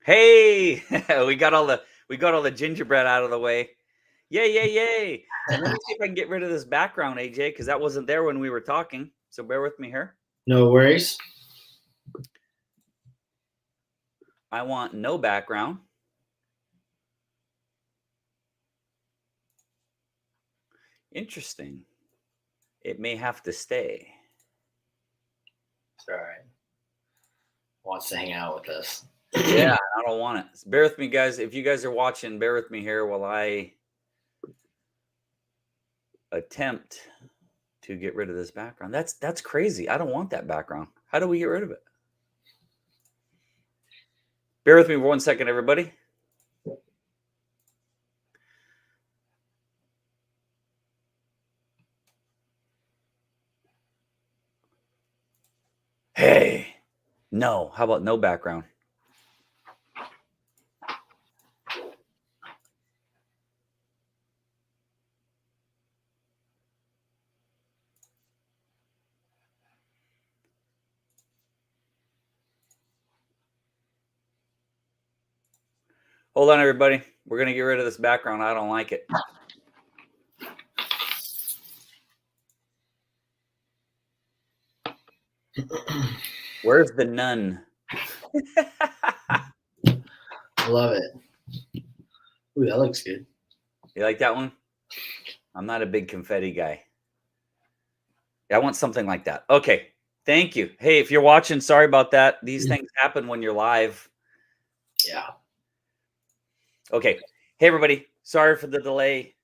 Hey, we got all the gingerbread out of the way. Yay, yay, yay. And let me see if I can get rid of this background, AJ, because that wasn't there when we were talking. So bear with me here. No worries. I want no background. Interesting. It may have to stay. It's all right. Wants to hang out with us. Yeah, I don't want it. Bear with me, guys. If you guys are watching, bear with me here while I attempt to get rid of this background. That's crazy. I don't want that background. How do we get rid of it? Bear with me for 1 second, everybody. Hey, no. How about no background? Hold on, everybody. We're going to get rid of this background. I don't like it. Where's the nun? Love it. Ooh, that looks good. You like that one? I'm not a big confetti guy. I want something like that. Okay. Thank you. Hey, if you're watching, sorry about that. These things happen when you're live. Yeah. Okay. Hey, everybody. Sorry for the delay.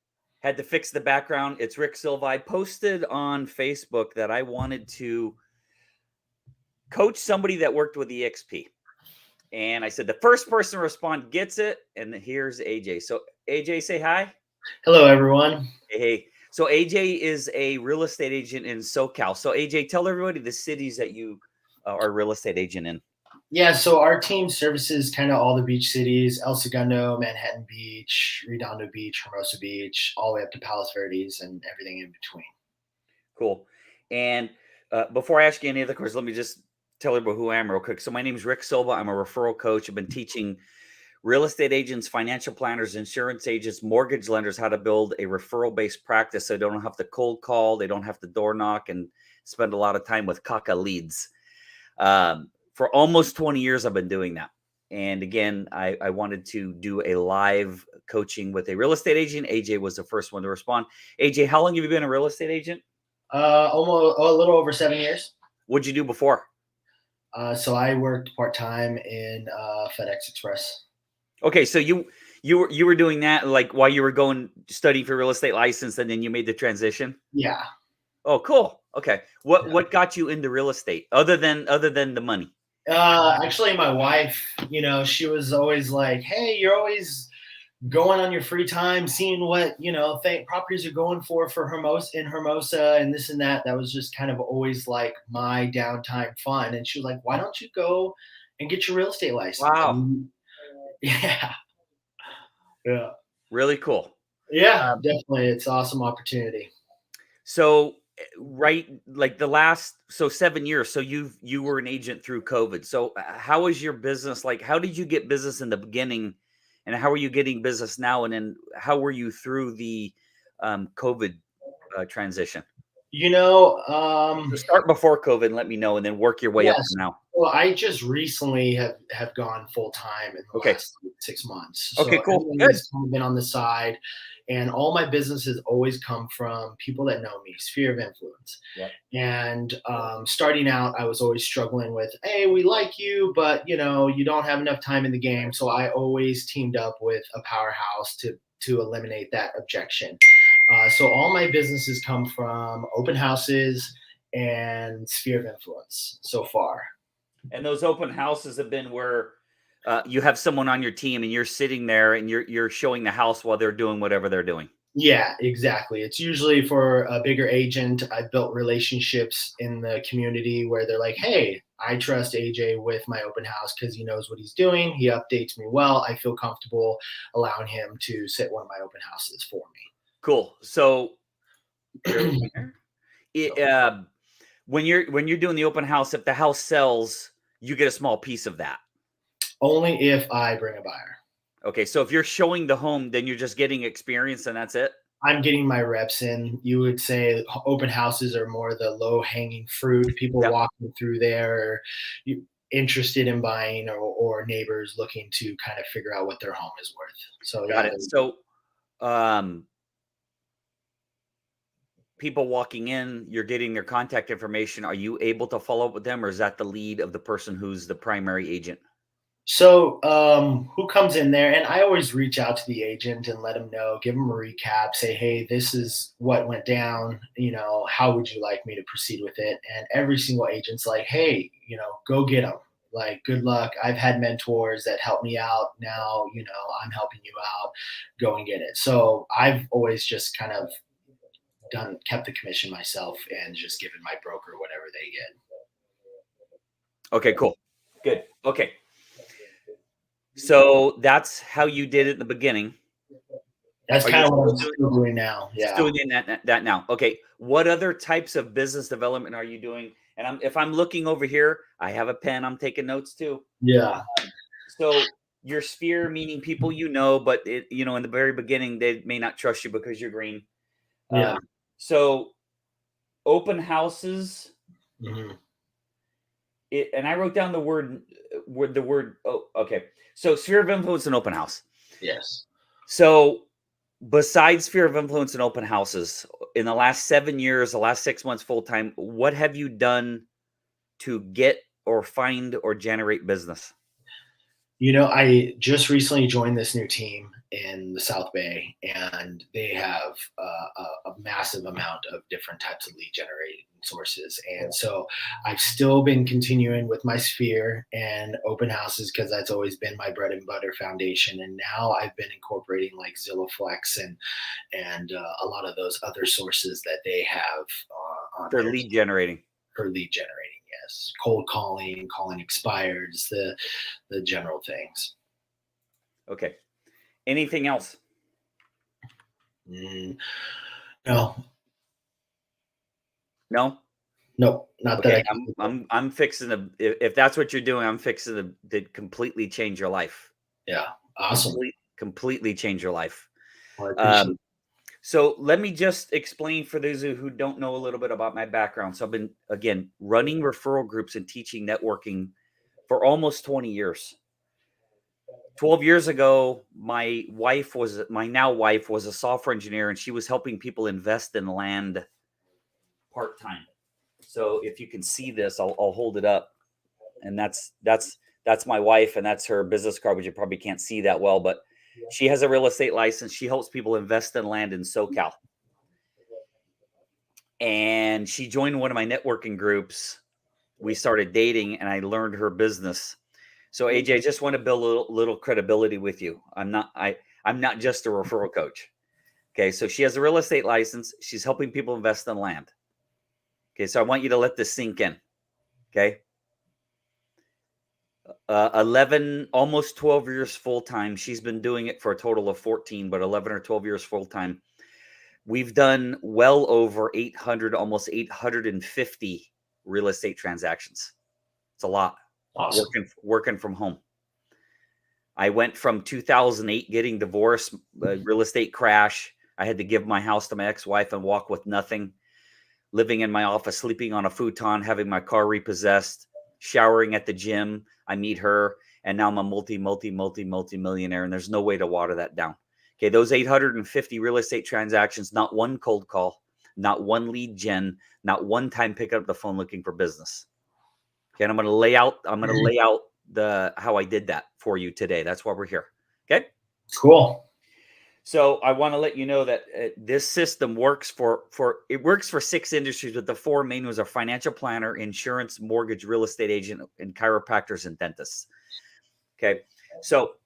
Had to fix the background. It's Rick Silva. I posted on Facebook that I wanted to coach somebody that worked with EXP. And I said, the first person to respond gets it. And here's AJ. So, AJ, say hi. Hello, everyone. Hey. So, AJ is a real estate agent in SoCal. So, AJ, tell everybody the cities that you are a real estate agent in. Yeah, so our team services kind of all the beach cities: El Segundo, Manhattan Beach, Redondo Beach, Hermosa Beach, all the way up to Palos Verdes and everything in between. Cool. And before I ask you any other questions, let me just tell everybody who I am real quick. So, my name is Rick Silva. I'm a referral coach. I've been teaching real estate agents, financial planners, insurance agents, mortgage lenders how to build a referral-based practice so they don't have to cold call, they don't have to door knock and spend a lot of time with caca leads. For almost 20 years, I've been doing that. And again, I wanted to do a live coaching with a real estate agent. AJ was the first one to respond. AJ, how long have you been a real estate agent? Almost a little over 7 years. What'd you do before? So I worked part-time in FedEx Express. Okay, so you were doing that like while you were going studying for real estate license, and then you made the transition. Yeah. Oh, cool. Okay, what got you into real estate other than the money? Actually, my wife, she was always like, "Hey, you're always going on your free time, seeing what properties are going for Hermosa and this and that." That was just kind of always like my downtime fun. And she was like, "Why don't you go and get your real estate license?" Wow. Yeah. Yeah. Really cool. Yeah, definitely. It's an awesome opportunity. So right, like the last 7 years. So you were an agent through COVID. So how was your business? Like, how did you get business in the beginning, and how are you getting business now? And then how were you through the COVID transition? So Start before COVID and let me know, and then work your way up to yes. now. Well, I just recently have gone full time in the Okay. last 6 months. Okay, So cool. everything Good. has kind of been on the side, and all my business has always come from people that know me, sphere of influence. Yep. And starting out, I was always struggling with, "Hey, we like you, but you don't have enough time in the game." So I always teamed up with a powerhouse to eliminate that objection. So all my businesses come from open houses and sphere of influence so far. And those open houses have been where you have someone on your team and you're sitting there and you're showing the house while they're doing whatever they're doing. Yeah, exactly. It's usually for a bigger agent. I've built relationships in the community where they're like, "Hey, I trust AJ with my open house because he knows what he's doing. He updates me well. I feel comfortable allowing him to sit one of my open houses for me." Cool. So it, when you're doing the open house, if the house sells, you get a small piece of that. Only if I bring a buyer. Okay, so if you're showing the home, then you're just getting experience and that's it? I'm getting my reps in. You would say open houses are more the low hanging fruit, people Yep, walking through there, or interested in buying, or neighbors looking to kind of figure out what their home is worth. So got yeah, it. So, um, people walking in, you're getting their contact information. Are you able to follow up with them, or is that the lead of the person who's the primary agent? so, who comes in there? And I always reach out to the agent and let them know, give them a recap, say, hey, this is what went down. How would you like me to proceed with it? And every single agent's like, hey, go get them. Like, good luck. I've had mentors that help me out. Now, I'm helping you out. Go and get it. So I've always just kind of kept the commission myself and just given my broker whatever they get. Okay, cool. Good. Okay. So that's how you did it in the beginning. That's Are you kind of what still I'm doing still doing now. still Yeah. doing that now? Okay. What other types of business development are you doing? And if I'm looking over here, I have a pen. I'm taking notes too. Yeah. So your sphere, meaning people you know, but in the very beginning, they may not trust you because you're green. Yeah. So open houses. Mhm. And I wrote down the word. Oh, okay. So sphere of influence and open house. Yes. So besides sphere of influence and open houses, in the last 7 years, the last 6 months full time, what have you done to get or find or generate business? I just recently joined this new team in the South Bay, and they have a massive amount of different types of lead generating sources. And so I've still been continuing with my sphere and open houses because that's always been my bread and butter foundation. And now I've been incorporating like Zillow Flex and a lot of those other sources that they have on For there lead generating. for lead generating. Yes, cold calling expireds, the general things. Okay. Anything else? Mm, no, No. no, not that Okay. I can think of. I'm fixing to. If that's what you're doing, I'm fixing to completely change your life. Yeah, awesome. Completely change your life. Well, I appreciate Um, so let me just explain for those who don't know a little bit about my background. So I've been again running referral groups and teaching networking for almost 20 years. 12 years ago, my now wife was a software engineer and she was helping people invest in land part-time. So if you can see this, I'll hold it up. And that's my wife and that's her business card, which you probably can't see that well, but she has a real estate license. She helps people invest in land in SoCal. And she joined one of my networking groups. We started dating and I learned her business. So AJ, I just want to build a little credibility with you. I'm not just a referral coach. Okay, so she has a real estate license. She's helping people invest in land. Okay, so I want you to let this sink in. Okay, 11, almost 12 years full time. She's been doing it for a total of 14, but 11 or 12 years full time. We've done well over 800, almost 850 real estate transactions. It's a lot. awesome. Working from home. I went from 2008 getting divorced, real estate crash. I had to give my house to my ex-wife and walk with nothing, living in my office, sleeping on a futon, having my car repossessed, showering at the gym. I meet her, and now I'm a multi millionaire, and there's no way to water that down. Okay, those 850 real estate transactions, not one cold call, not one lead gen, not one time picking up the phone looking for business. Okay, and I'm going to lay out the how I did that for you today. That's why we're here. Okay. Cool. So I want to let you know that this system works for 6 industries, but the 4 main ones are financial planner, insurance, mortgage, real estate agent, and chiropractors and dentists. Okay, so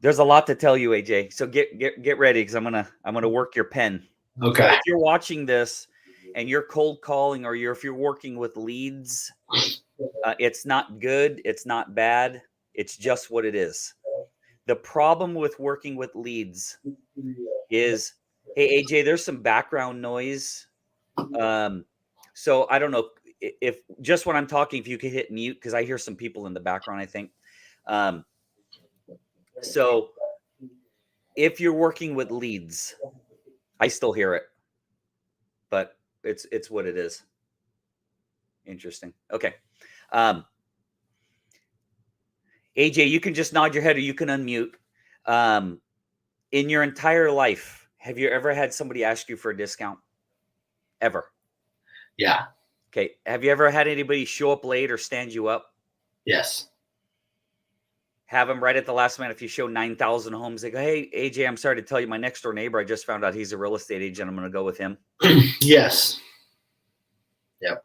there's a lot to tell you, AJ. So get ready because I'm gonna work your pen. So Okay. if you're watching this and you're cold calling or if you're working with leads, it's not good, it's not bad, it's just what it is. The problem with working with leads is, hey AJ, there's some background noise. So I don't know if just when I'm talking, if you could hit mute, because I hear some people in the background, I think. So if you're working with leads, I still hear it, but it's what it is. Interesting. Okay. AJ, you can just nod your head or you can unmute. In your entire life, have you ever had somebody ask you for a discount? Ever? Yeah. Okay. Have you ever had anybody show up late or stand you up? Yes. Have them right at the last minute. If you show 9,000 homes, they go, hey, AJ, I'm sorry to tell you, my next door neighbor, I just found out he's a real estate agent. I'm going to go with him. Yes. Yep.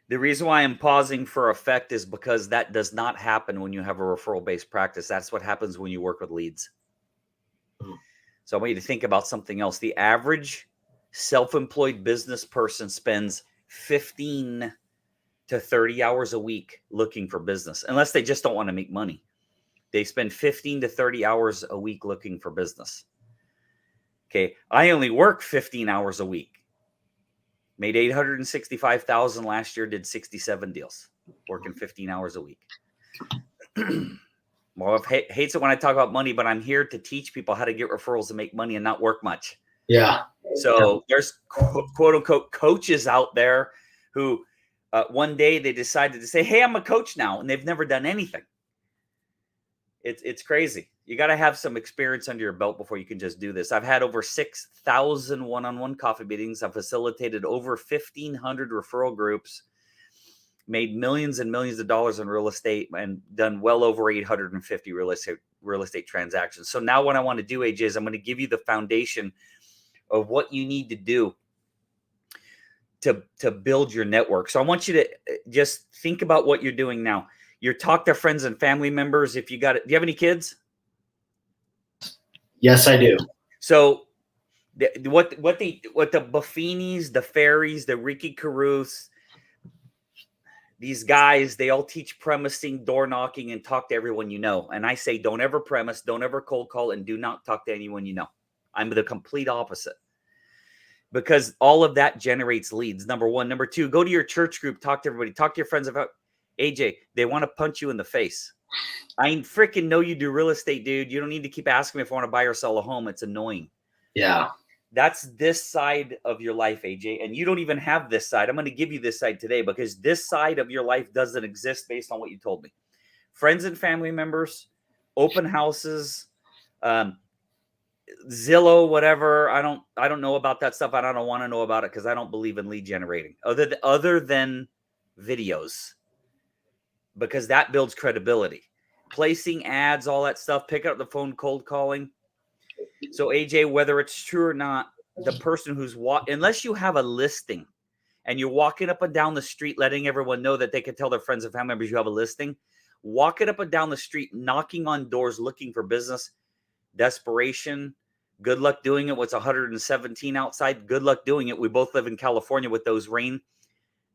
The reason why I'm pausing for effect is because that does not happen when you have a referral-based practice. That's what happens when you work with leads. So I want you to think about something else. The average self-employed business person spends 15 to 30 hours a week looking for business, unless they just don't want to make money. They spend 15 to 30 hours a week looking for business. Okay, I only work 15 hours a week. Made 865,000 last year, did 67 deals, working 15 hours a week. Well, hates it when I talk about money, but I'm here to teach people how to get referrals and make money and not work much. Yeah. So there's quote unquote coaches out there who one day they decided to say, hey, I'm a coach now, and they've never done anything. It's crazy. You got to have some experience under your belt before you can just do this. I've had over 6,000 one-on-one coffee meetings. I've facilitated over 1,500 referral groups, made millions and millions of dollars in real estate, and done well over 850 real estate transactions. So now what I want to do, AJ, is I'm going to give you the foundation of what you need to do to build your network. So I want you to just think about what you're doing now. You talk to friends and family members. If you got it, do you have any kids? Yes, I do. So what the Buffinis, the Ferries, the Ricky Caruths, these guys, they all teach premising, door knocking, and talk to everyone you know. And I say, don't ever premise, don't ever cold call, and do not talk to anyone you know. I'm the complete opposite, because all of that generates leads. Number one. Number two, go to your church group, talk to everybody, talk to your friends about, AJ, they want to punch you in the face. I freaking know you do real estate, dude. You don't need to keep asking me if I want to buy or sell a home. It's annoying. Yeah. That's this side of your life, AJ. And you don't even have this side. I'm going to give you this side today because this side of your life doesn't exist based on what you told me. Friends and family members, open houses, Zillow, whatever. I don't know about that stuff. I don't want to know about it because I don't believe in lead generating other than videos, because that builds credibility. Placing ads, all that stuff, pick up the phone, cold calling. So AJ, whether it's true or not, the person who's unless you have a listing and you're walking up and down the street, letting everyone know that they can tell their friends and family members you have a listing, walking up and down the street, knocking on doors, looking for business, desperation. Good luck doing it. What's 117 outside? Good luck doing it. We both live in California with those rain.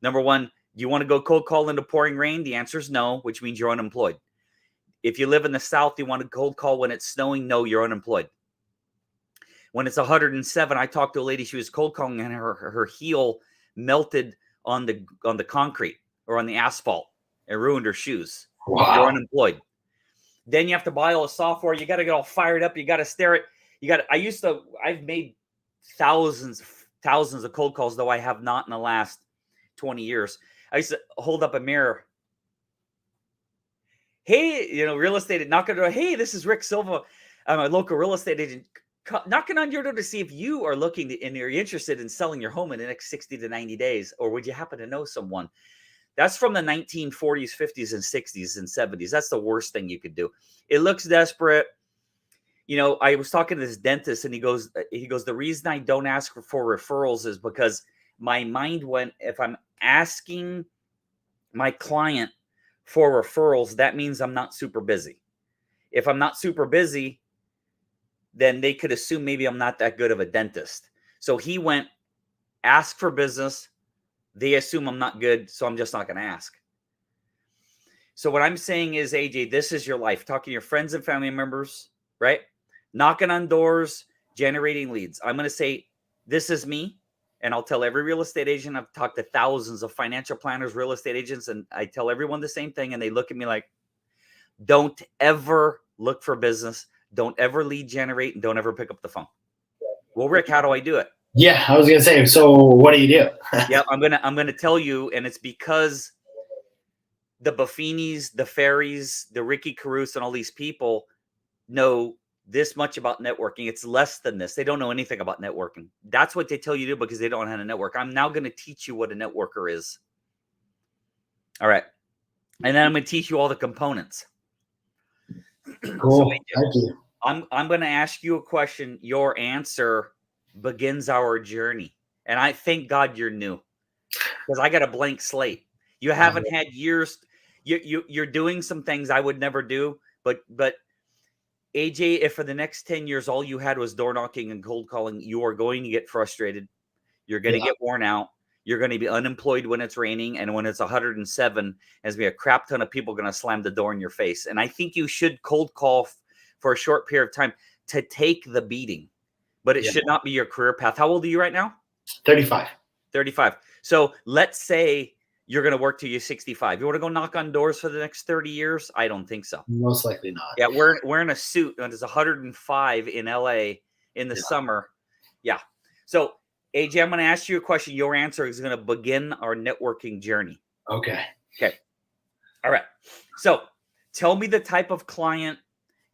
Number one, do you want to go cold call into pouring rain? The answer is no, which means you're unemployed. If you live in the South, you want to cold call when it's snowing? No, you're unemployed. When it's 107, I talked to a lady, she was cold calling and her heel melted on the concrete or on the asphalt and ruined her shoes. Wow. You're unemployed. Then you have to buy all the software. You got to get all fired up. You got to stare at, I've made thousands of cold calls, though I have not in the last 20 years. I used to hold up a mirror. Hey, real estate, knock on the door. Hey, this is Rick Silva. I'm a local real estate agent. Knocking on your door to see if you are looking and you're interested in selling your home in the next 60 to 90 days, or would you happen to know someone? That's from the 1940s, 50s, and 60s and 70s. That's the worst thing you could do. It looks desperate. I was talking to this dentist, and he goes, the reason I don't ask for referrals is because my mind went, if I'm asking my client for referrals, that means I'm not super busy. If I'm not super busy, then they could assume maybe I'm not that good of a dentist. So he went, ask for business. They assume I'm not good, so I'm just not going to ask. So what I'm saying is, AJ, this is your life. Talking to your friends and family members, right? Knocking on doors, generating leads. I'm going to say, this is me. And I'll tell every real estate agent, I've talked to thousands of financial planners, real estate agents, and I tell everyone the same thing. And they look at me like, don't ever look for business. Don't ever lead generate, and don't ever pick up the phone. Well, Rick, how do I do it? Yeah, I was gonna say. So, what do you do? Yeah, I'm gonna tell you, and it's because the Buffinis, the Ferries, the Ricky Caruso, and all these people know this much about networking. It's less than this. They don't know anything about networking. That's what they tell you to do because they don't know how to network. I'm now going to teach you what a networker is. All right, and then I'm going to teach you all the components. Cool. So, Thank you. I'm going to ask you a question. Your answer begins our journey. And I thank God you're new because I got a blank slate. You haven't had years. You're doing some things I would never do. But AJ, if for the next 10 years all you had was door knocking and cold calling, you are going to get frustrated. You're going to get worn out. You're going to be unemployed when it's raining. And when it's 107, there's going to be a crap ton of people going to slam the door in your face. And I think you should cold call for a short period of time to take the beating. But it should not be your career path. How old are you right now? 35. 35. So let's say you're going to work till you're 65. You want to go knock on doors for the next 30 years? I don't think so. Most likely not. Yeah, we're in a suit and it's 105 in LA in the summer. Yeah. So AJ, I'm going to ask you a question. Your answer is going to begin our networking journey. Okay. All right. So tell me the type of client.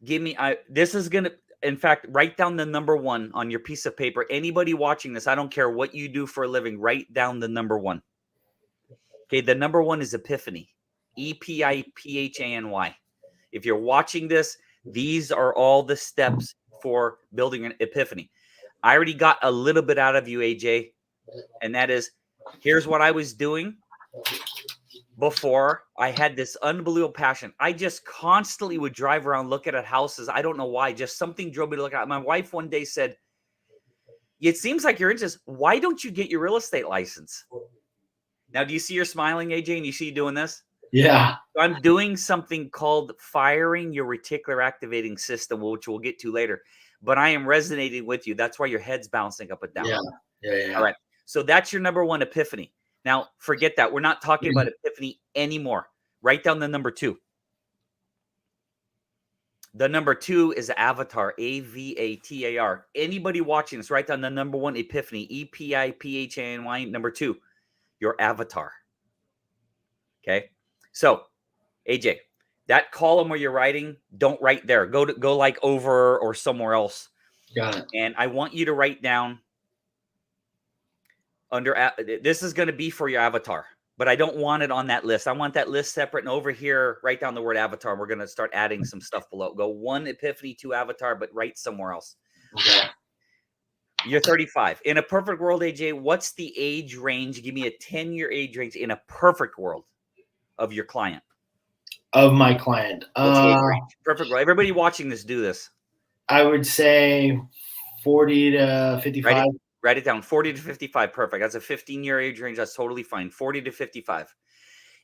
Give me, this is going to, in fact, write down the number one on your piece of paper. Anybody watching this, I don't care what you do for a living, write down the number one. Okay. The number one is Epiphany. EPIPHANY. If you're watching this, these are all the steps for building an epiphany. I already got a little bit out of you, AJ, and that is, here's what I was doing before. I had this unbelievable passion. I just constantly would drive around looking at houses. I don't know why. Just something drove me to look at. My wife one day said, it seems like you're interested. Why don't you get your real estate license? Now, do you see you're smiling, AJ, and you see you doing this? Yeah. I'm doing something called firing your reticular activating system, which we'll get to later. But I am resonating with you. That's why your head's bouncing up and down. Yeah. All right. So that's your number one epiphany. Now, forget that. We're not talking about epiphany anymore. Write down the number two. The number two is avatar, AVATAR. Anybody watching this, write down the number one epiphany, EPIPHANY. Number two, your avatar. Okay. So, AJ, that column where you're writing, don't write there. Go like over or somewhere else. Got it. And I want you to write down under, this is going to be for your avatar, but I don't want it on that list. I want that list separate. And over here, write down the word avatar. We're going to start adding some stuff below. Go one epiphany, two avatar, but write somewhere else. Okay. You're 35. In a perfect world, AJ, what's the age range? Give me a 10-year age range in a perfect world of your client. Of my client. Perfect. Everybody watching this, do this. I would say 40 to 55. Write it down. 40 to 55. Perfect. That's a 15-year age range. That's totally fine. 40 to 55.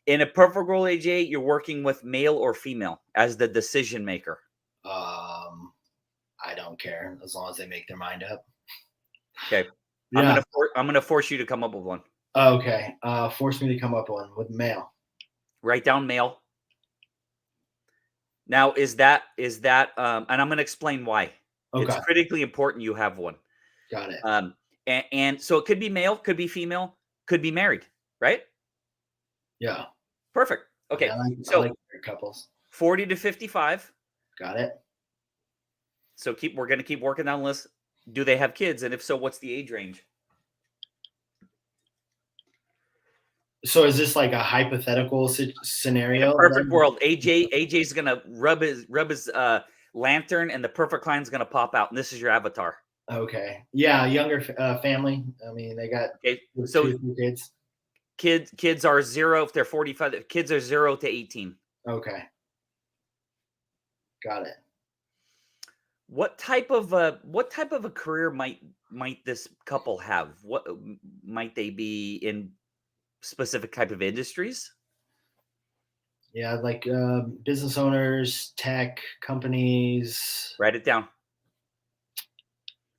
In a perfect world, AJ, you're working with male or female as the decision maker. I don't care as long as they make their mind up. Okay. Yeah. I'm gonna force you to come up with one. Okay. Force me to come up with male. Write down male. Now, is that and I'm going to explain why. Okay. It's critically important you have one. Got it. And so it could be male, could be female, could be married, right? Yeah. Perfect. Okay. I like married couples. 40 to 55. Got it. So we're going to keep working down the list. Do they have kids? And if so, what's the age range? So is this like a hypothetical scenario? Perfect world. AJ's going to rub his lantern and the perfect client's going to pop out. And this is your avatar. Okay. Yeah. Younger family. I mean, they got so 2 kids. Kids are 0. If they're 45, kids are 0 to 18. Okay. Got it. What type of a career might this couple have? What might they be in? Specific type of industries? Yeah, like business owners, tech companies. Write it down.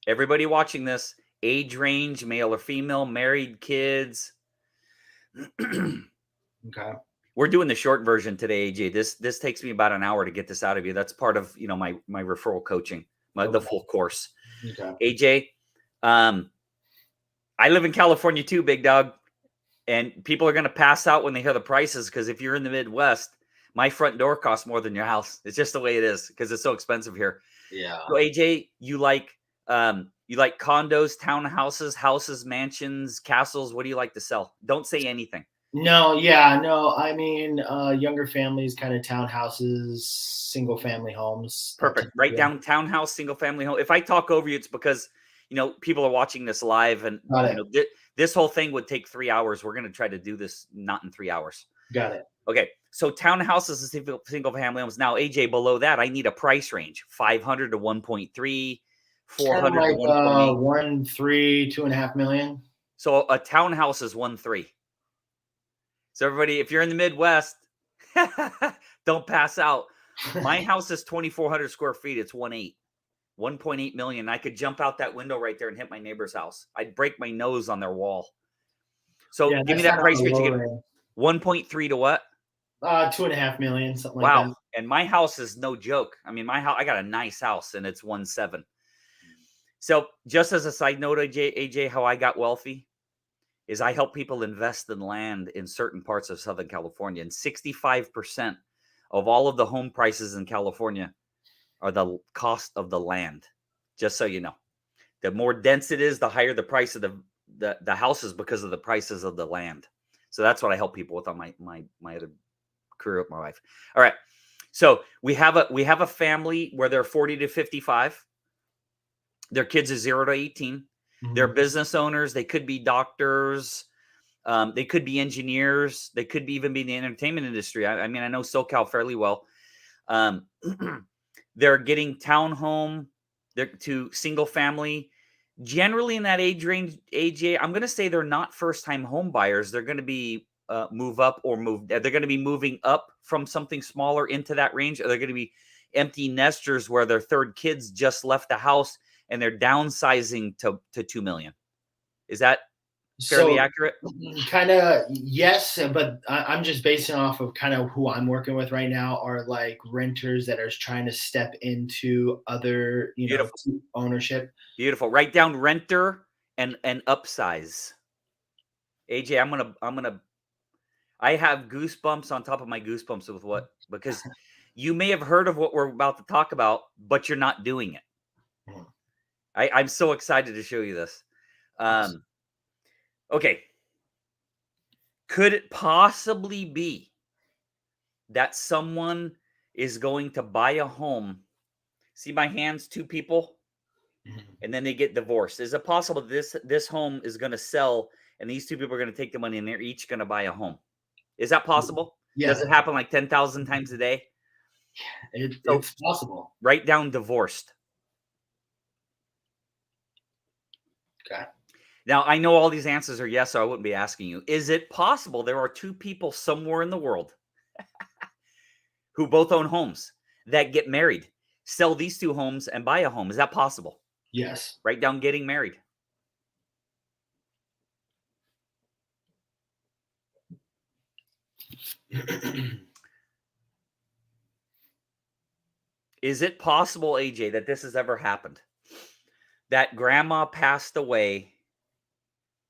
Everybody watching this, age range, male or female, married, kids. Okay. We're doing the short version today, AJ. This takes me about an hour to get this out of you. That's part of my referral coaching, the Okay. full course. Okay. AJ, I live in California too, big dog, and people are going to pass out when they hear the prices because if you're in the Midwest, my front door costs more than your house. It's just the way it is because it's so expensive here. Yeah. So AJ, you like condos, townhouses, houses, mansions, castles? What do you like to sell? Don't say anything. No, yeah, no. I mean, younger families, kind of townhouses, single family homes. Perfect. Write down townhouse, single family home. If I talk over you, it's because people are watching this live, and Got it. This whole thing would take 3 hours. We're going to try to do this not in 3 hours. Got it. Okay. So townhouses and single family homes. Now, AJ, below that, I need a price range: 500 to 1.3, 400 to 1.8. 1, 3, 2.5 million. So a townhouse is 1.3. So everybody, if you're in the Midwest, don't pass out. My house is 2,400 square feet. It's 1.8 million. I could jump out that window right there and hit my neighbor's house. I'd break my nose on their wall. So Yeah, give me that price range again. end. 1.3 to what? 2.5 million, something like Wow. that. And my house is no joke. I mean, my house, I got a nice house and it's 1.7. So just as a side note, AJ, how I got wealthy is I help people invest in land in certain parts of Southern California. And 65% of all of the home prices in California are the cost of the land. Just so you know, the more dense it is, the higher the price of the houses because of the prices of the land. So that's what I help people with on my other career with my wife. All right. So we have a family where they're 40 to 55. Their kids are 0 to 18. They're business owners. They could be doctors. They could be engineers. They could even be in the entertainment industry. I mean, I know SoCal fairly well. They're getting townhome. They're to single family. Generally in that age range, AJ, I'm going to say they're not first-time home buyers. They're going to be move up or move. They're going to be moving up from something smaller into that range. Or they're going to be empty nesters where their third kids just left the house and they're downsizing to 2 million. Is that fairly accurate? Kind of, yes, but I'm just basing off of kind of who I'm working with right now are like renters that are trying to step into other, Beautiful. ownership. Beautiful. Write down renter and upsize. AJ, I have goosebumps on top of my goosebumps with what, because you may have heard of what we're about to talk about, but you're not doing it. I'm so excited to show you this. Okay. Could it possibly be that someone is going to buy a home? See my hands, 2 people, and then they get divorced. Is it possible this home is going to sell and these 2 people are going to take the money and they're each going to buy a home? Is that possible? Yeah. Does it happen like 10,000 times a day? It's possible. Write down divorced. Okay. Now, I know all these answers are yes, so I wouldn't be asking you. Is it possible there are 2 people somewhere in the world who both own homes that get married, sell these 2 homes, and buy a home? Is that possible? Yes. Write down getting married. Is it possible, AJ, that this has ever happened? That grandma passed away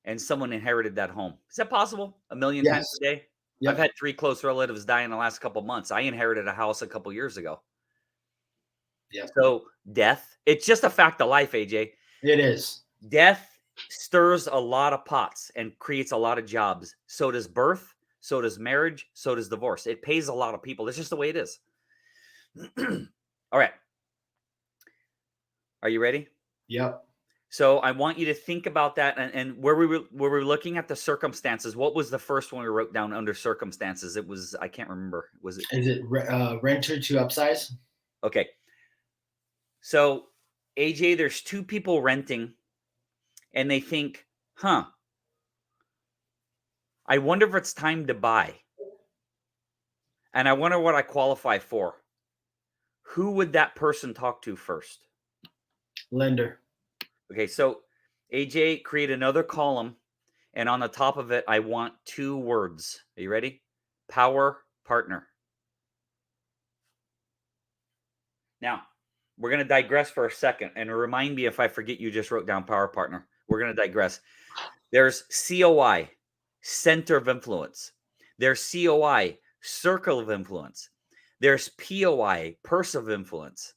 and someone inherited that home. Is that possible? A million times a day? Yep. I've had 3 close relatives die in the last couple of months. I inherited a house a couple years ago. Yeah. So death, it's just a fact of life, AJ. It is. Death stirs a lot of pots and creates a lot of jobs. So does birth. So does marriage. So does divorce. It pays a lot of people. It's just the way it is. All right. Are you ready? Yep. So I want you to think about that, and where we were looking at the circumstances. What was the first one we wrote down under circumstances? It was, I can't remember. Was it? Is it renter to upsize? Okay. So AJ, there's 2 people renting, and they think, "Huh, I wonder if it's time to buy, and I wonder what I qualify for." Who would that person talk to first? Lender. Okay, so AJ, create another column, and on the top of it, I want 2 words. Are you ready? Power partner. Now, we're going to digress for a second, and remind me if I forget you just wrote down power partner. We're going to digress. There's COI, center of influence. There's COI, circle of influence. There's POI, purse of influence.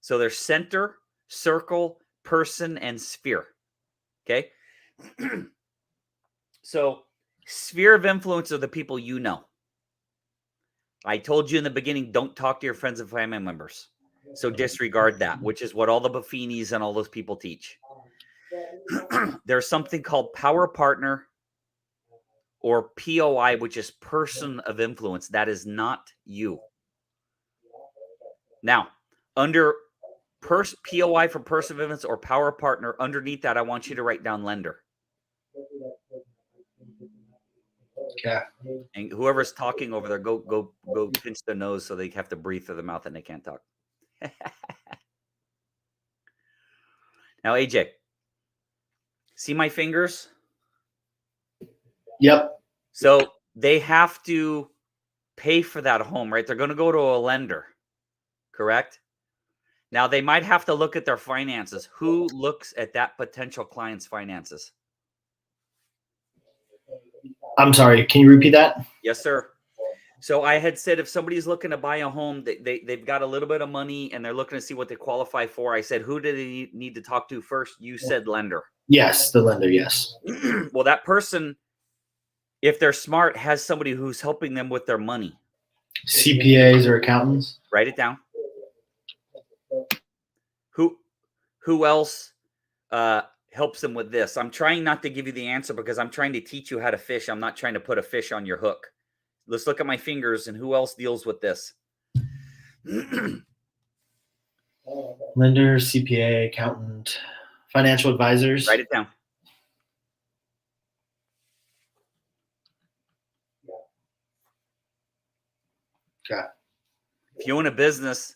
So there's center, circle, person, and sphere. Okay. So sphere of influence are the people you know. I told you in the beginning, don't talk to your friends and family members. So disregard that, which is what all the Buffinis and all those people teach. There's something called power partner or POI, which is person of influence. That is not you. Now, under POI for person of influence or power partner, underneath that, I want you to write down lender. Okay. And whoever's talking over there, go pinch their nose so they have to breathe through their mouth and they can't talk. Now, AJ, see my fingers? Yep. So they have to pay for that home, right? They're going to go to a lender, correct? Now, they might have to look at their finances. Who looks at that potential client's finances? I'm sorry. Can you repeat that? Yes, sir. So I had said if somebody's looking to buy a home, they've got a little bit of money and they're looking to see what they qualify for. I said, who do they need to talk to first? You said lender. Yes, the lender, yes. Well, that person, if they're smart, has somebody who's helping them with their money. CPAs or accountants? Write it down. Who else helps them with this? I'm trying not to give you the answer because I'm trying to teach you how to fish. I'm not trying to put a fish on your hook. Let's look at my fingers and who else deals with this. Lender, CPA, accountant, financial advisors. Write it down. Okay. If you own a business,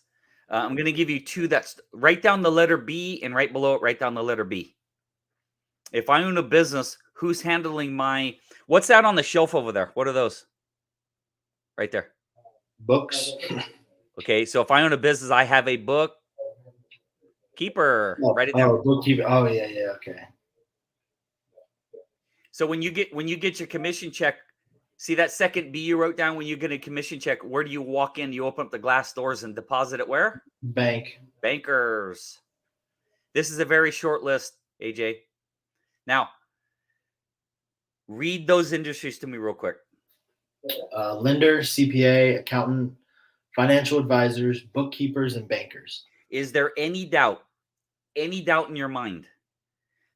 I'm going to give you 2 that's write down the letter B and right below it, write down the letter B. If I own a business, who's handling what's that on the shelf over there? What are those? Right there. Books. Okay. So if I own a business, I have a book keeper. Write it down. Oh, bookkeeper. Oh, yeah. Okay. So when you get your commission check, see that second B you wrote down when you get a commission check, where do you walk in? You open up the glass doors and deposit it where? Bank. Bankers. This is a very short list, AJ. Now, read those industries to me real quick. Lender, CPA, accountant, financial advisors, bookkeepers, and bankers. Is there any doubt in your mind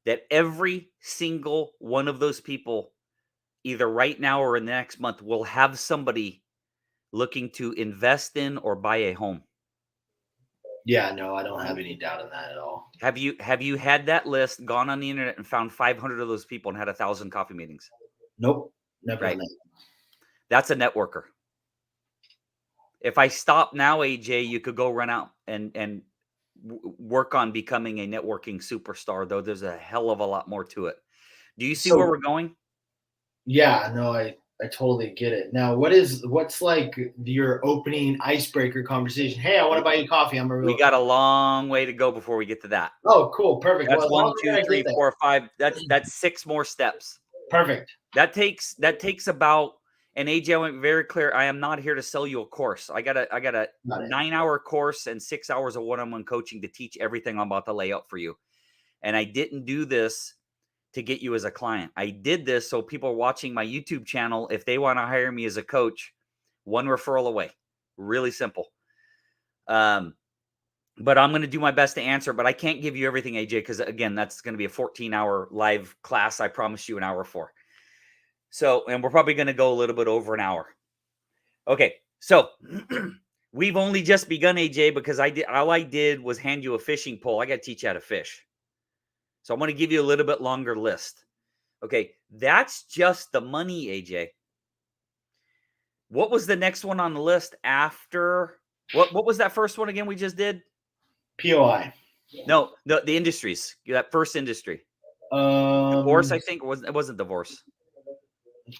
that every single one of those people, either right now or in the next month, will have somebody looking to invest in or buy a home? Yeah, no, I don't have any doubt in that at all. Have you had that list, gone on the internet and found 500 of those people and had 1,000 coffee meetings? Nope, never Right. done that. That's a networker. If I stop now, AJ, you could go run out and work on becoming a networking superstar, though there's a hell of a lot more to it. Do you see where we're going? Yeah, no, I totally get it. Now, what's like your opening icebreaker conversation? Hey, I want to buy you coffee. I'm a real. We got a long way to go before we get to that. Oh, cool, perfect. That's Well, 1, 2, 3, 4, 5. That's 6 more steps. Perfect. That takes about. And AJ, I went very clear. I am not here to sell you a course. I got a 9-hour course and 6 hours of one-on-one coaching to teach everything I'm about to lay out for you. And I didn't do this to get you as a client. I did this so people watching my YouTube channel, if they want to hire me as a coach, 1 referral away. Really simple. But I'm going to do my best to answer, but I can't give you everything, AJ, because again, that's going to be a 14-hour live class. I promised you an hour for. So, and we're probably going to go a little bit over an hour. Okay. So we've only just begun, AJ, because all I did was hand you a fishing pole. I got to teach you how to fish. So I'm going to give you a little bit longer list. Okay. That's just the money, AJ. What was the next one on the list after? What was that first one again we just did? POI. No, the industries. That first industry. Divorce, I think. It wasn't divorce.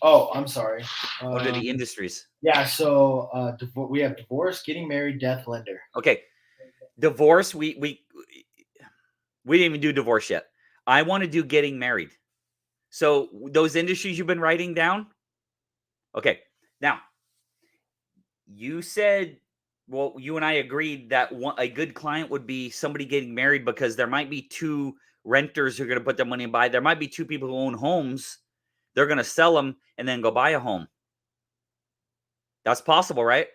Oh, I'm sorry. What are the industries? Yeah, so we have divorce, getting married, death, lender. Okay. Divorce, we didn't even do divorce yet. I want to do getting married. So those industries you've been writing down. Okay. Now, you said, well, you and I agreed that a good client would be somebody getting married because there might be two renters who are going to put their money and buy. There might be two people who own homes. They're going to sell them and then go buy a home. That's possible, right?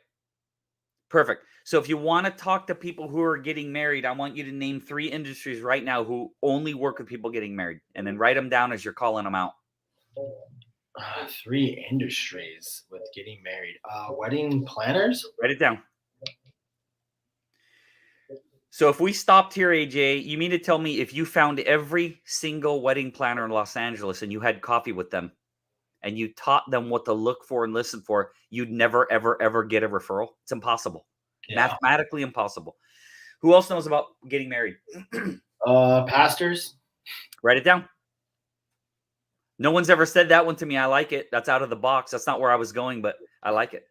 Perfect. So if you want to talk to people who are getting married, I want you to name 3 industries right now who only work with people getting married, and then write them down as you're calling them out. 3 industries with getting married. Wedding planners? Write it down. So if we stopped here, AJ, you mean to tell me if you found every single wedding planner in Los Angeles and you had coffee with them and you taught them what to look for and listen for, you'd never, ever, ever get a referral? It's impossible. Yeah. Mathematically impossible. Who else knows about getting married? Pastors. Write it down. No one's ever said that one to me. I like it. That's out of the box. That's not where I was going, but I like it.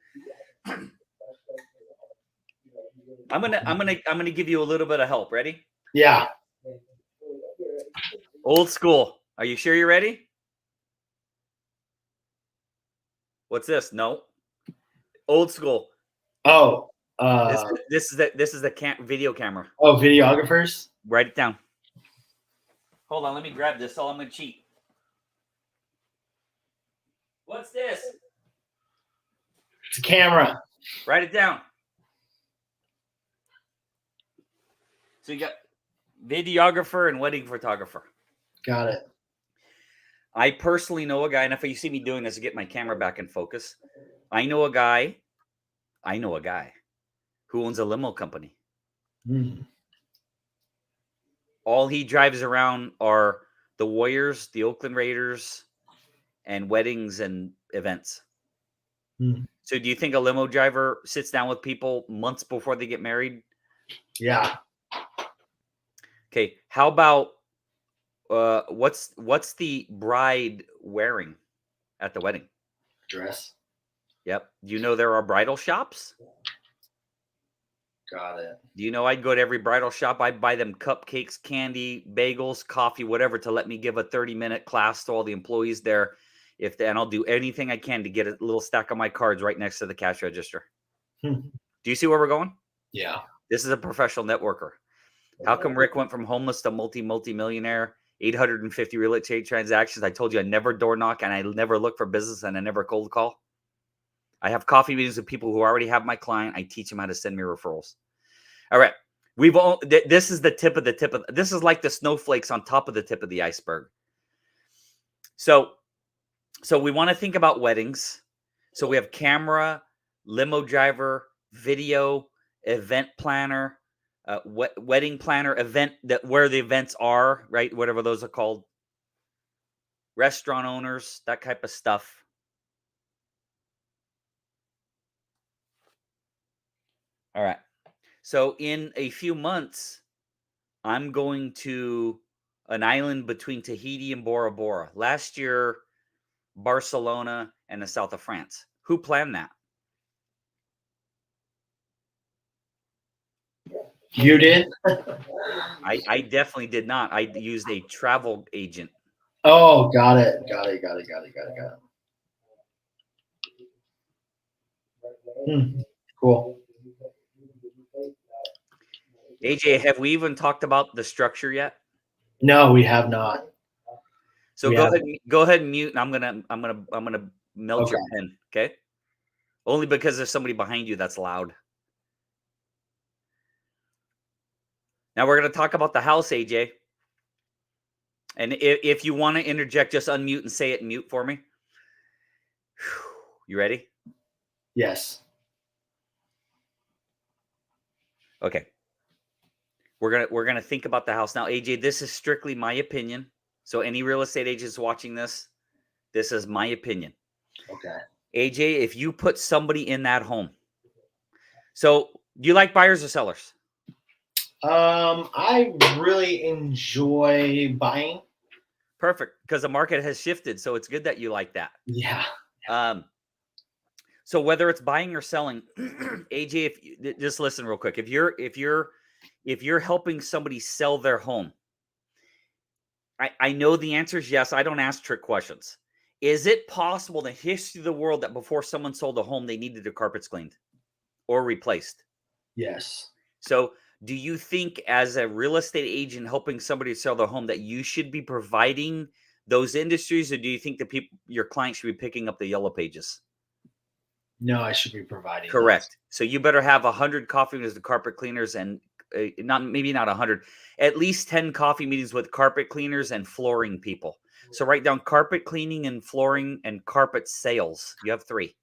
I'm gonna give you a little bit of help. Ready? Yeah. Old school. Are you sure you're ready? What's this? No. Old school. Oh. This is the video camera. Oh, videographers. Write it down. Hold on, let me grab this. I'm gonna cheat. What's this? It's a camera. Write it down. So you got videographer and wedding photographer. Got it. I personally know a guy, and if you see me doing this, to get my camera back in focus, I know a guy who owns a limo company. All he drives around are the Warriors, the Oakland Raiders, and weddings and events. So do you think a limo driver sits down with people months before they get married? Yeah. Okay. How about what's the bride wearing at the wedding? Dress. Yep. Do you know there are bridal shops? Got it. Do you know I'd go to every bridal shop? I'd buy them cupcakes, candy, bagels, coffee, whatever, to let me give a 30-minute class to all the employees there. And I'll do anything I can to get a little stack of my cards right next to the cash register. Do you see where we're going? Yeah. This is a professional networker. How come Rick went from homeless to multi-millionaire? 850 real estate transactions. I told you I never door knock and I never look for business and I never cold call. I have coffee meetings with people who already have my client. I teach them how to send me referrals. All right. This is the tip of the tip of, this is like the snowflakes on top of the tip of the iceberg. So we want to think about weddings. So we have camera, limo driver, video, event planner, wedding planner, event where the events are, right? Whatever those are called. Restaurant owners, that type of stuff. All right. So in a few months, I'm going to an island between Tahiti and Bora Bora. Last year, Barcelona and the south of France. Who planned that? You did? I definitely did not. I used a travel agent. Oh, got it. Cool. AJ, have we even talked about the structure yet? No, we have not. So go ahead and mute, and I'm gonna melt your pen, okay? Only because there's somebody behind you that's loud. Now we're gonna talk about the house, AJ. And if you want to interject, just unmute and say it in mute for me. You ready? Yes. Okay. We're gonna think about the house now, AJ. This is strictly my opinion. So any real estate agents watching this is my opinion. Okay. AJ, if you put somebody in that home, so do you like buyers or sellers? I really enjoy buying. Perfect, because the market has shifted, so it's good that you like that. Yeah. Um, so whether it's buying or selling, AJ, if you, just listen real quick, if you're helping somebody sell their home, I know the answer is yes. I don't ask trick questions. Is it possible in the history of the world that before someone sold a home, they needed their carpets cleaned or replaced? Yes. So, do you think, as a real estate agent helping somebody sell their home, that you should be providing those industries, or do you think the people, your clients, should be picking up the yellow pages? No, I should be providing those. Correct. So you better have 100 coffee meetings with carpet cleaners, and not maybe not 100, at least 10 coffee meetings with carpet cleaners and flooring people. So write down carpet cleaning and flooring and carpet sales. You have 3,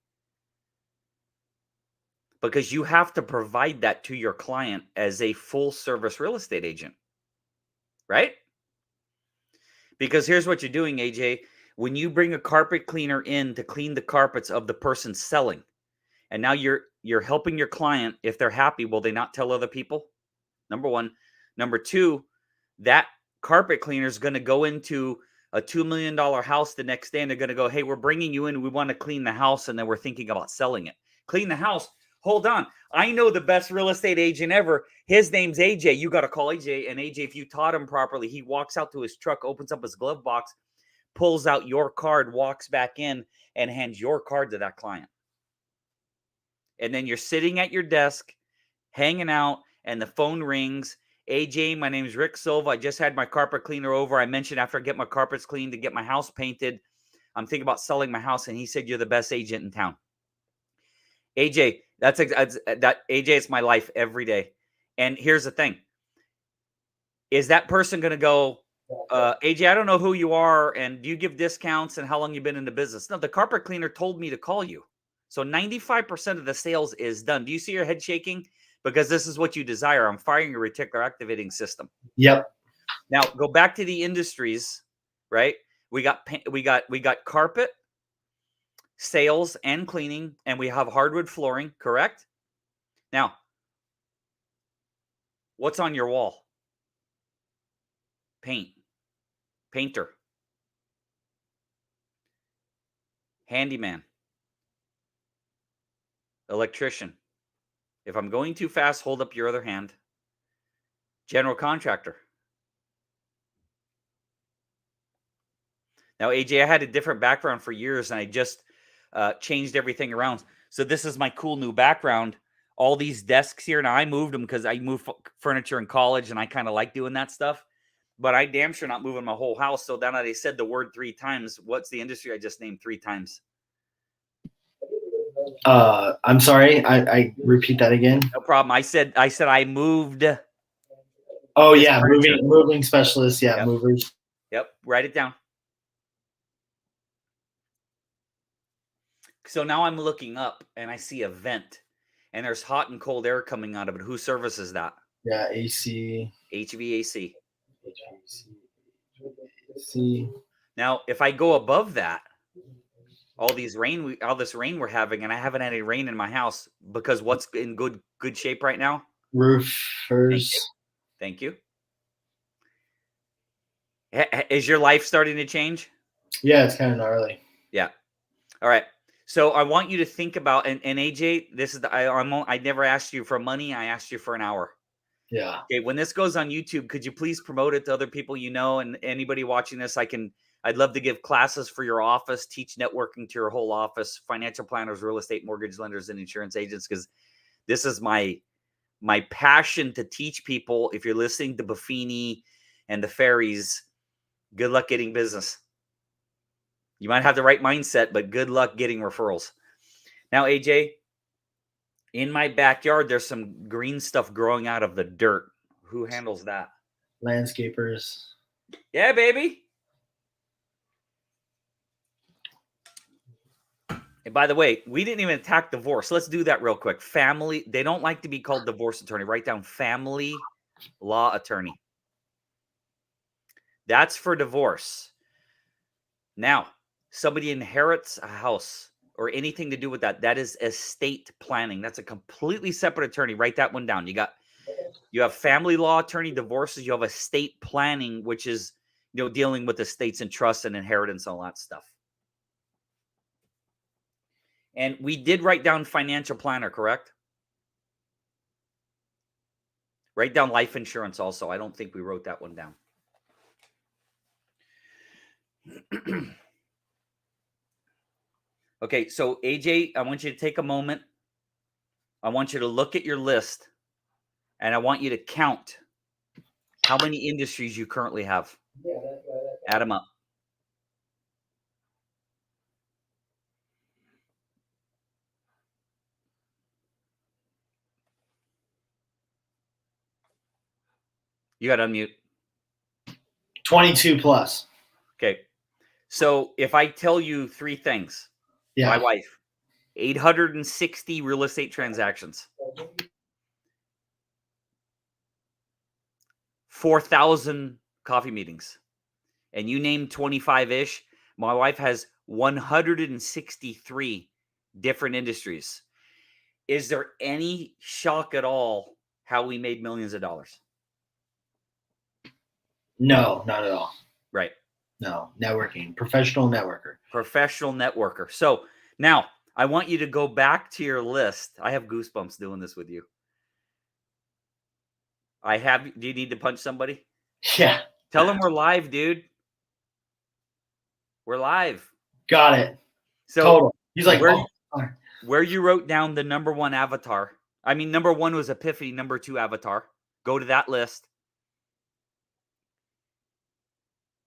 because you have to provide that to your client as a full service real estate agent, right? Because here's what you're doing, AJ. When you bring a carpet cleaner in to clean the carpets of the person selling, and now you're helping your client, if they're happy, will they not tell other people? Number one. Number two, that carpet cleaner is going to go into a $2 million house the next day, and they're going to go, hey, we're bringing you in. We want to clean the house. And then we're thinking about selling it. Clean the house. Hold on. I know the best real estate agent ever. His name's AJ. You got to call AJ. And AJ, if you taught him properly, he walks out to his truck, opens up his glove box, pulls out your card, walks back in, and hands your card to that client. And then you're sitting at your desk, hanging out, and the phone rings. AJ, my name is Rick Silva. I just had my carpet cleaner over. I mentioned after I get my carpets cleaned to get my house painted, I'm thinking about selling my house, and he said you're the best agent in town. AJ, that's that. AJ, it's my life every day. And here's the thing: is that person going to go, AJ? I don't know who you are, and do you give discounts, and how long you've been in the business? No, the carpet cleaner told me to call you. So 95% of the sales is done. Do you see your head shaking? Because this is what you desire. I'm firing your reticular activating system. Yep. Now go back to the industries, right? We got carpet, sales, and cleaning, and we have hardwood flooring, correct? Now, what's on your wall? Paint, painter, handyman, electrician. If I'm going too fast, hold up your other hand. General contractor. Now, AJ, I had a different background for years, and I just changed everything around. So this is my cool new background. All these desks here. Now, I moved them because I moved furniture in college, and I kind of like doing that stuff. But I damn sure not moving my whole house. So then I said the word 3 times. What's the industry I just named 3 times? I'm sorry. I repeat that again. No problem. I said I moved. Oh yeah, moving specialist. Yeah, Yep. movers. Yep. Write it down. So now I'm looking up and I see a vent, and there's hot and cold air coming out of it. Who services that? Yeah, AC. HVAC. AC. Now, if I go above that, all this rain we're having, and I haven't had any rain in my house, because what's in good shape right now? Roofers. Thank you. Is your life starting to change? Yeah, it's kind of gnarly. Yeah. All right. So I want you to think about, and AJ, this is I never asked you for money. I asked you for an hour. Yeah. Okay. When this goes on YouTube, could you please promote it to other people you know, and anybody watching this? I'd love to give classes for your office, teach networking to your whole office, financial planners, real estate mortgage lenders, and insurance agents, because this is my passion to teach people. If you're listening to Buffini and the Fairies, good luck getting business. You might have the right mindset, but good luck getting referrals. Now, AJ, in my backyard, there's some green stuff growing out of the dirt. Who handles that? Landscapers. Yeah, baby. And by the way, we didn't even attack divorce. Let's do that real quick. Family, they don't like to be called divorce attorney. Write down family law attorney. That's for divorce. Now, somebody inherits a house or anything to do with that. That is estate planning. That's a completely separate attorney. Write that one down. You got You have family law attorney, divorces. You have estate planning, which is, dealing with estates and trusts and inheritance and all that stuff. And we did write down financial planner, correct? Write down life insurance also. I don't think we wrote that one down. Okay, so AJ, I want you to take a moment. I want you to look at your list, and I want you to count how many industries you currently have. Add them up. You got to unmute. 22 plus. Okay. So if I tell you three things, my wife, 860 real estate transactions, 4,000 coffee meetings, and you name 25-ish, my wife has 163 different industries. Is there any shock at all how we made millions of dollars? No, not at all. Right. No, networking, professional networker. Professional networker. So now I want you to go back to your list. I have goosebumps doing this with you. Do you need to punch somebody? Yeah. Tell them we're live, dude. We're live. Got it. So total. He's like, where you wrote down the number one avatar. I mean, number one was Epiphany, number two avatar. Go to that list.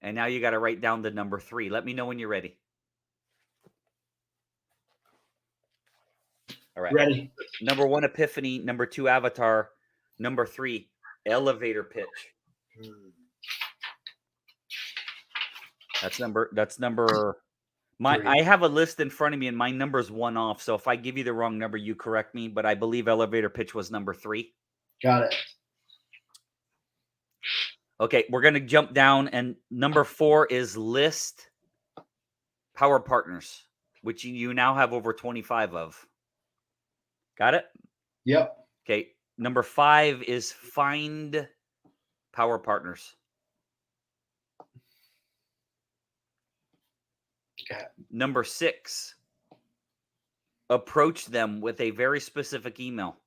And now you got to write down the number three. Let me know when you're ready. All right. Ready. Number one, Epiphany. Number two, avatar. Number three, elevator pitch. That's number. I have a list in front of me, and my number's one off. So if I give you the wrong number, you correct me. But I believe elevator pitch was number three. Got it. Okay, we're going to jump down, and number four is list power partners, which you now have over 25 of. Got it? Yep. Okay, number five is find power partners. Okay. Number six, approach them with a very specific email.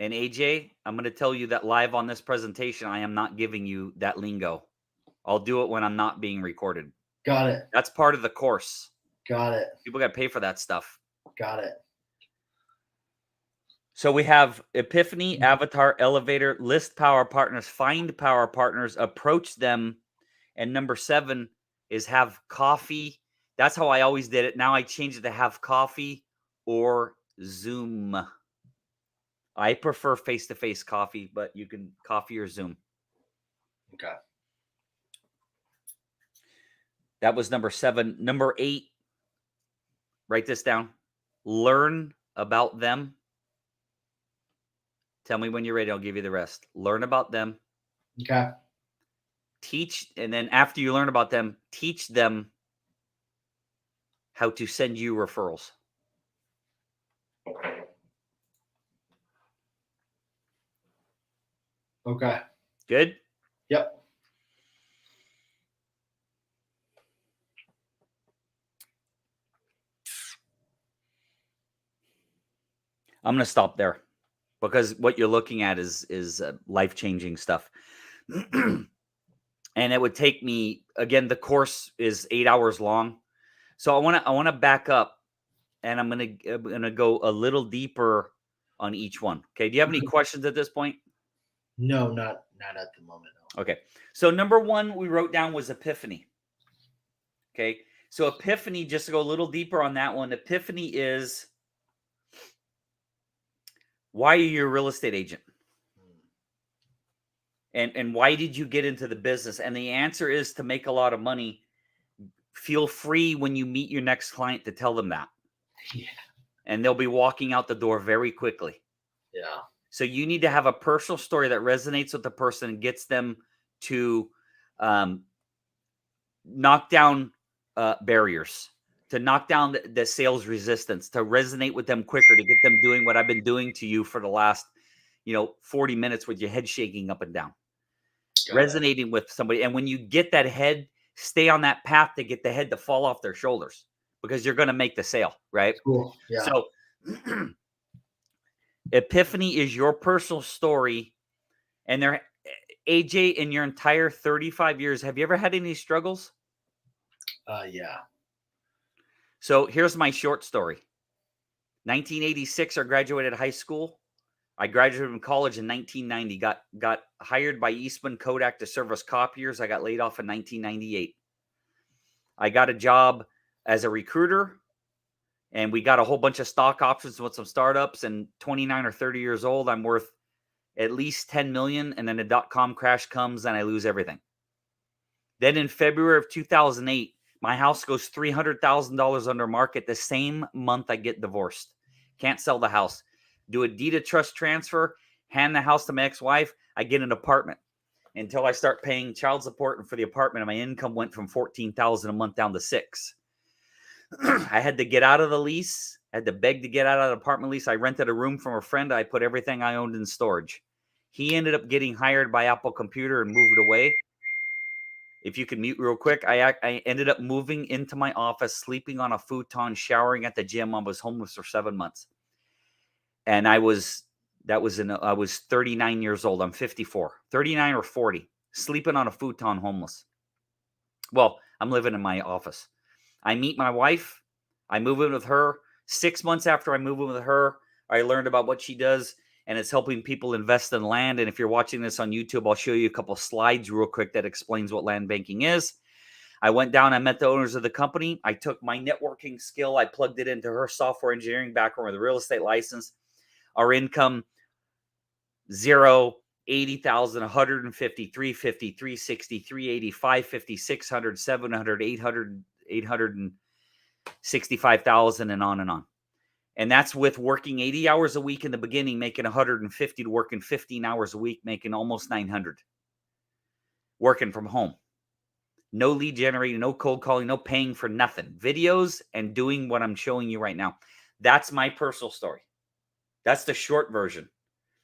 And AJ, I'm going to tell you that live on this presentation, I am not giving you that lingo. I'll do it when I'm not being recorded. Got it. That's part of the course. Got it. People got to pay for that stuff. Got it. So we have Epiphany, Avatar, Elevator, list power partners, find power partners, approach them. And number seven is have coffee. That's how I always did it. Now I changed it to have coffee or Zoom. I prefer face-to-face coffee, but you can coffee or Zoom. Okay. That was number seven. Number eight, write this down. Learn about them. Tell me when you're ready. I'll give you the rest. Learn about them. Okay. Teach, and then after you learn about them, teach them how to send you referrals. Okay. Good? Yep. I'm going to stop there because what you're looking at is life-changing stuff. And it would take me, again, the course is 8 hours long. So I want to back up, and I'm going to go a little deeper on each one. Okay. Do you have any questions at this point? No, not at the moment. No. Okay. So number one we wrote down was Epiphany. Okay. So Epiphany, just to go a little deeper on that one, Epiphany is, why are you a real estate agent? And why did you get into the business? And the answer is to make a lot of money. Feel free when you meet your next client to tell them that. Yeah. And they'll be walking out the door very quickly. Yeah. So you need to have a personal story that resonates with the person and gets them to knock down barriers, to knock down the sales resistance, to resonate with them quicker, to get them doing what I've been doing to you for the last, 40 minutes with your head shaking up and down, Got it. resonating with somebody. And when you get that head, stay on that path to get the head to fall off their shoulders, because you're going to make the sale, right? Cool. Yeah. So Epiphany is your personal story. And there, AJ, in your entire 35 years, have you ever had any struggles? Yeah. So here's my short story. 1986, I graduated high school. I graduated from college in 1990. Got hired by Eastman Kodak to serve as copiers. I got laid off in 1998. I got a job as a recruiter, and we got a whole bunch of stock options with some startups. And 29 or 30 years old, I'm worth at least 10 million. And then the dot-com crash comes and I lose everything. Then in February of 2008, my house goes $300,000 under market. The same month I get divorced. Can't sell the house. Do a deed of trust transfer, hand the house to my ex-wife. I get an apartment until I start paying child support for the apartment. And my income went from $14,000 a month down to $6,000. I had to get out of the lease. I had to beg to get out of the apartment lease. I rented a room from a friend. I put everything I owned in storage. He ended up getting hired by Apple Computer and moved away. If you could mute real quick, I ended up moving into my office, sleeping on a futon, showering at the gym. I was homeless for 7 months. And I was 39 years old. I'm 54, 39 or 40, sleeping on a futon, homeless. Well, I'm living in my office. I meet my wife. I move in with her. 6 months after I move in with her, I learned about what she does, and it's helping people invest in land. And if you're watching this on YouTube, I'll show you a couple slides real quick that explains what land banking is. I went down, I met the owners of the company. I took my networking skill, I plugged it into her software engineering background with a real estate license. Our income, 0, 80,000, 150, 350, 360, 380, 550, 600, 700, 800, 865,000, and on and on. And that's with working 80 hours a week in the beginning, making 150, to working 15 hours a week, making almost 900. Working from home. No lead generating, no cold calling, no paying for nothing. Videos and doing what I'm showing you right now. That's my personal story. That's the short version.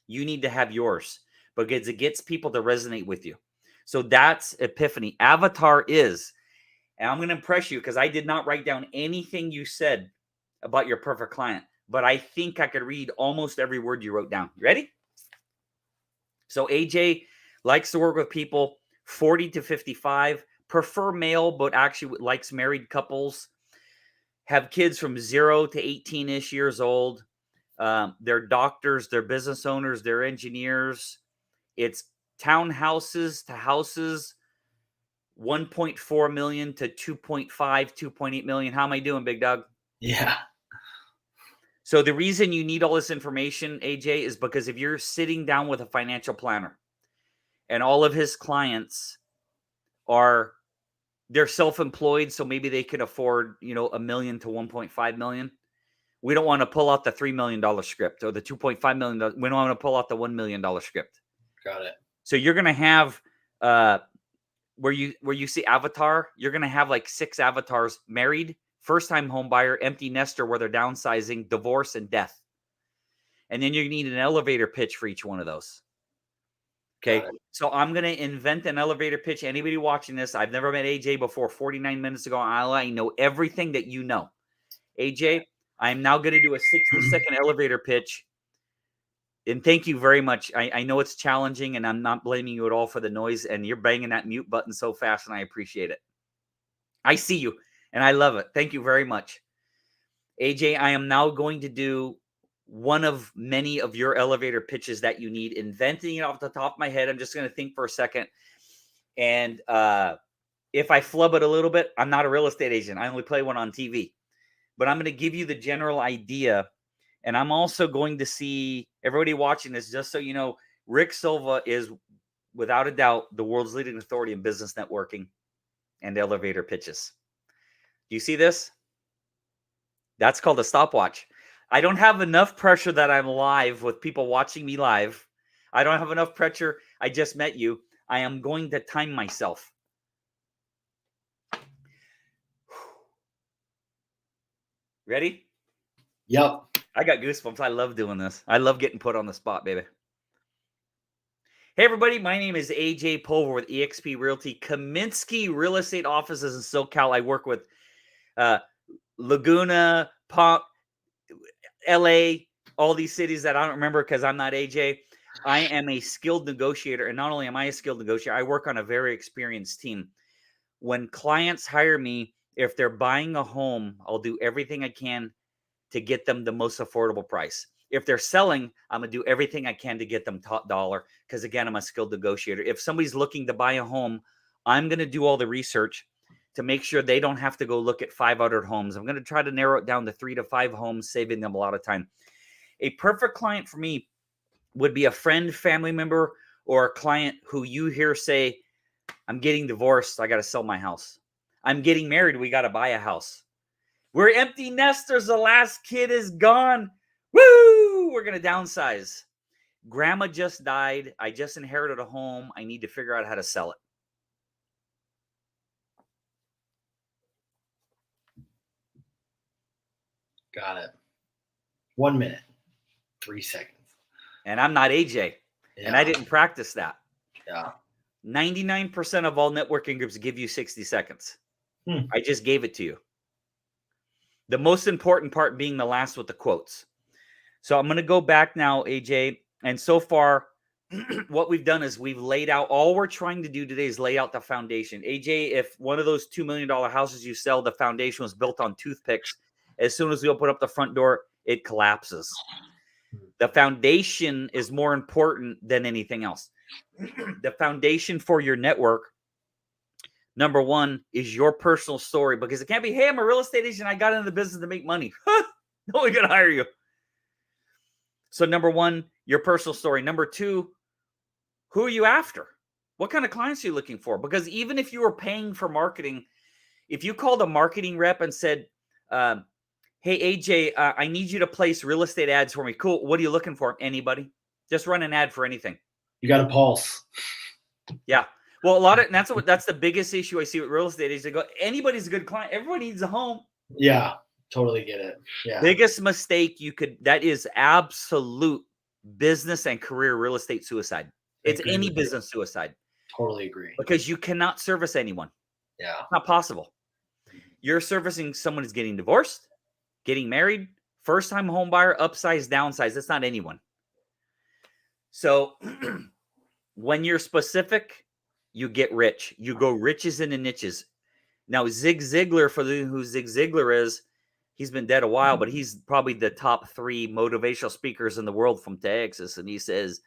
You need to have yours because it gets people to resonate with you. So that's Epiphany. Avatar is, and I'm going to impress you because I did not write down anything you said about your perfect client, but I think I could read almost every word you wrote down. You ready? So AJ likes to work with people 40 to 55, prefer male, but actually likes married couples, have kids from 0 to 18-ish years old. They're doctors, they're business owners, they're engineers. It's townhouses to houses, 1.4 million to 2.5, 2.8 million. How am I doing, big dog? Yeah. So the reason you need all this information, AJ, is because if you're sitting down with a financial planner and all of his clients they're self-employed, so maybe they can afford, $1 million to 1.5 million. We don't want to pull out the $3 million script or the $2.5 million. We don't want to pull out the $1 million script. Got it. So you're going to have, where you see Avatar, you're going to have like 6 avatars: married, first-time home buyer, empty nester where they're downsizing, divorce, and death. And then you need an elevator pitch for each one of those. Okay. So I'm going to invent an elevator pitch. Anybody watching this, I've never met AJ before. 49 minutes ago, I know everything that you know. AJ, I'm now going to do a 60-second elevator pitch. And thank you very much. I know it's challenging, and I'm not blaming you at all for the noise. And you're banging that mute button so fast, and I appreciate it. I see you, and I love it. Thank you very much. AJ, I am now going to do one of many of your elevator pitches that you need. Inventing it off the top of my head. I'm just going to think for a second. And if I flub it a little bit, I'm not a real estate agent. I only play one on TV. But I'm going to give you the general idea. And I'm also going to see everybody watching this, just so you know, Rick Silva is without a doubt the world's leading authority in business networking and elevator pitches. Do you see this? That's called a stopwatch. I don't have enough pressure that I'm live with people watching me live. I don't have enough pressure. I just met you. I am going to time myself. Ready? Yep. I got goosebumps. I love doing this. I love getting put on the spot, baby. Hey, everybody. My name is AJ Pulver with eXp Realty, Kaminsky Real Estate Offices in SoCal. I work with Laguna, Palm, LA, all these cities that I don't remember because I'm not AJ. I am a skilled negotiator. And not only am I a skilled negotiator, I work on a very experienced team. When clients hire me, if they're buying a home, I'll do everything I can to get them the most affordable price. If they're selling, I'm going to do everything I can to get them top dollar because, again, I'm a skilled negotiator. If somebody's looking to buy a home, I'm going to do all the research to make sure they don't have to go look at 500 homes. I'm going to try to narrow it down to 3 to 5 homes, saving them a lot of time. A perfect client for me would be a friend, family member, or a client who you hear say, I'm getting divorced, I got to sell my house. I'm getting married, we got to buy a house. We're empty nesters, the last kid is gone. Woo! We're going to downsize. Grandma just died. I just inherited a home. I need to figure out how to sell it. Got it. 1 minute, 3 seconds. And I'm not AJ. Yeah. And I didn't practice that. Yeah. 99% of all networking groups give you 60 seconds. I just gave it to you. The most important part being the last with the quotes. So I'm going to go back now, AJ. And so far, what we've done is we've laid out, all we're trying to do today is lay out the foundation. AJ, if one of those $2 million houses you sell, the foundation was built on toothpicks, as soon as we open up the front door, it collapses. The foundation is more important than anything else. The foundation for your network, number one, is your personal story, because it can't be, hey, I'm a real estate agent, I got into the business to make money. No one can hire you. So number one, your personal story. Number two, who are you after? What kind of clients are you looking for? Because even if you were paying for marketing, if you called a marketing rep and said, hey, AJ, I need you to place real estate ads for me. Cool. What are you looking for? Anybody? Just run an ad for anything. You got a pulse. Yeah. Well, that's the biggest issue I see with real estate is they go, anybody's a good client. Everybody needs a home. Yeah. Totally get it. Yeah. Biggest mistake that is absolute business and career real estate suicide. It's any business suicide. Totally agree. Because you cannot service anyone. Yeah. It's not possible. You're servicing someone who's getting divorced, getting married, first-time home buyer, upsize, downsize. That's not anyone. So when you're specific, you get rich. You go riches into niches. Now, Zig Ziglar, for who Zig Ziglar is, he's been dead a while, but he's probably the top 3 motivational speakers in the world from Texas. And he says,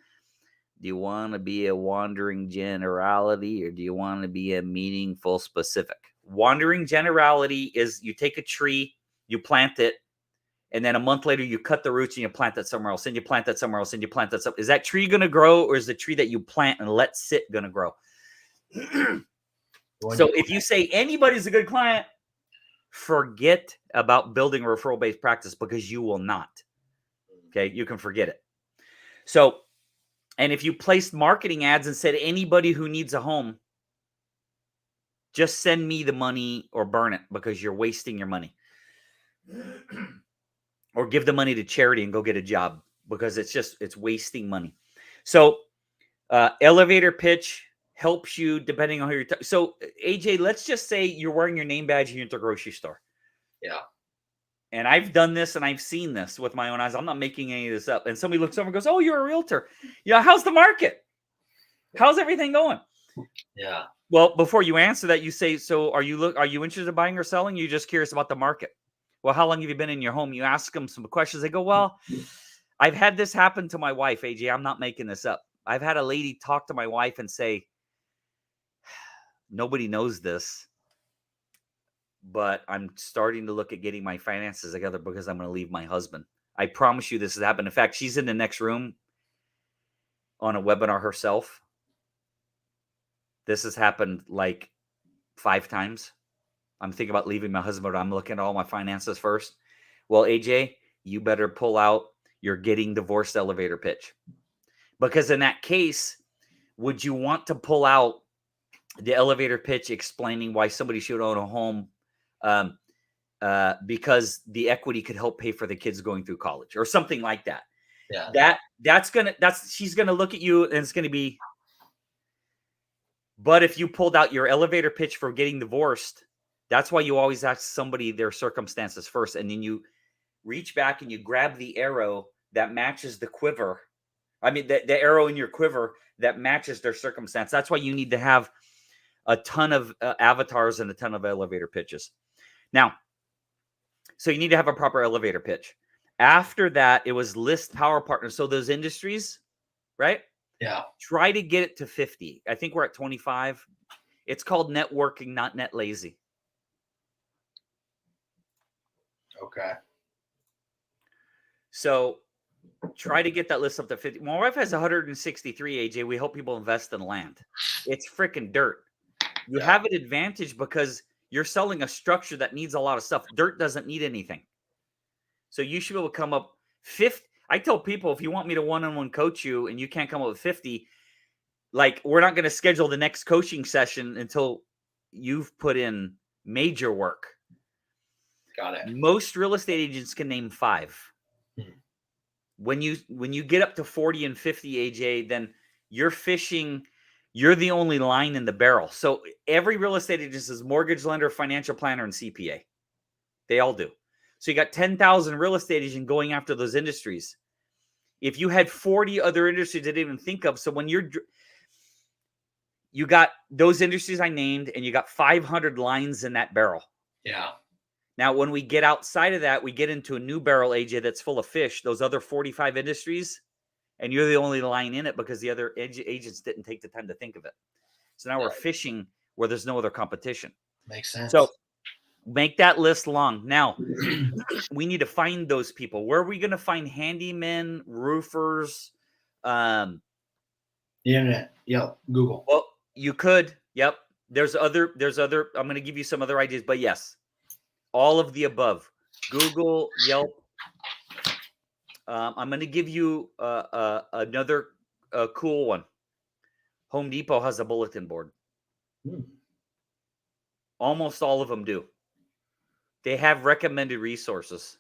do you want to be a wandering generality or do you want to be a meaningful specific? Wandering generality is you take a tree, you plant it, and then a month later you cut the roots and you plant that somewhere else, and you plant that somewhere else, and you plant that somewhere. Is that tree going to grow, or is the tree that you plant and let sit going to grow? So if you say anybody's a good client, forget about building a referral-based practice, because you will not. Okay, you can forget it. So, and if you placed marketing ads and said anybody who needs a home, just send me the money or burn it, because you're wasting your money. Or give the money to charity and go get a job, because it's wasting money. So elevator pitch helps you depending on who you're talking. So AJ, let's just say you're wearing your name badge and you're at the grocery store. Yeah. And I've done this and I've seen this with my own eyes. I'm not making any of this up. And somebody looks over and goes, oh, you're a realtor. Yeah. How's the market? How's everything going? Yeah. Well, before you answer that, you say, so are you interested in buying or selling? You're just curious about the market. Well, how long have you been in your home? You ask them some questions. They go, well, I've had this happen to my wife, AJ. I'm not making this up. I've had a lady talk to my wife and say, nobody knows this, but I'm starting to look at getting my finances together because I'm going to leave my husband. I promise you this has happened. In fact, she's in the next room on a webinar herself. This has happened like 5 times. I'm thinking about leaving my husband, but I'm looking at all my finances first. Well, AJ, you better pull out your getting divorced elevator pitch. Because in that case, would you want to pull out the elevator pitch explaining why somebody should own a home because the equity could help pay for the kids going through college or something like that? Yeah. She's gonna look at you and it's gonna be, But if you pulled out your elevator pitch for getting divorced, that's why you always ask somebody their circumstances first. And then you reach back and you grab the arrow that matches the quiver. I mean, the arrow in your quiver that matches their circumstance. That's why you need to have a ton of avatars and a ton of elevator pitches. Now, so you need to have a proper elevator pitch. After that, it was list power partners. So those industries, right? Yeah. Try to get it to 50. I think we're at 25. It's called networking, not net lazy. Okay. So try to get that list up to 50. My wife has 163, AJ. We help people invest in land. It's freaking dirt. You have an advantage because you're selling a structure that needs a lot of stuff. Dirt doesn't need anything. So you should be able to come up 50. I tell people, if you want me to one-on-one coach you and you can't come up with 50, like, we're not going to schedule the next coaching session until you've put in major work. Got it. Most real estate agents can name 5. When you get up to 40 and 50, AJ, then you're fishing. You're the only line in the barrel. So every real estate agent is mortgage lender, financial planner, and CPA. They all do. So you got 10,000 real estate agents going after those industries. If you had 40 other industries that didn't even think of, so when you got those industries I named, and you got 500 lines in that barrel. Yeah. Now, when we get outside of that, we get into a new barrel, AJ, that's full of fish, those other 45 industries, and you're the only line in it because the other agents didn't take the time to think of it. So now we're fishing where there's no other competition. Makes sense. So make that list long. Now, we need to find those people. Where are we going to find handymen, roofers? The internet. Yep. Google. Well, you could. Yep. There's other. I'm going to give you some other ideas, but yes, all of the above. Google, Yelp. I'm going to give you another cool one. Home Depot has a bulletin board. Almost all of them do. They have recommended resources.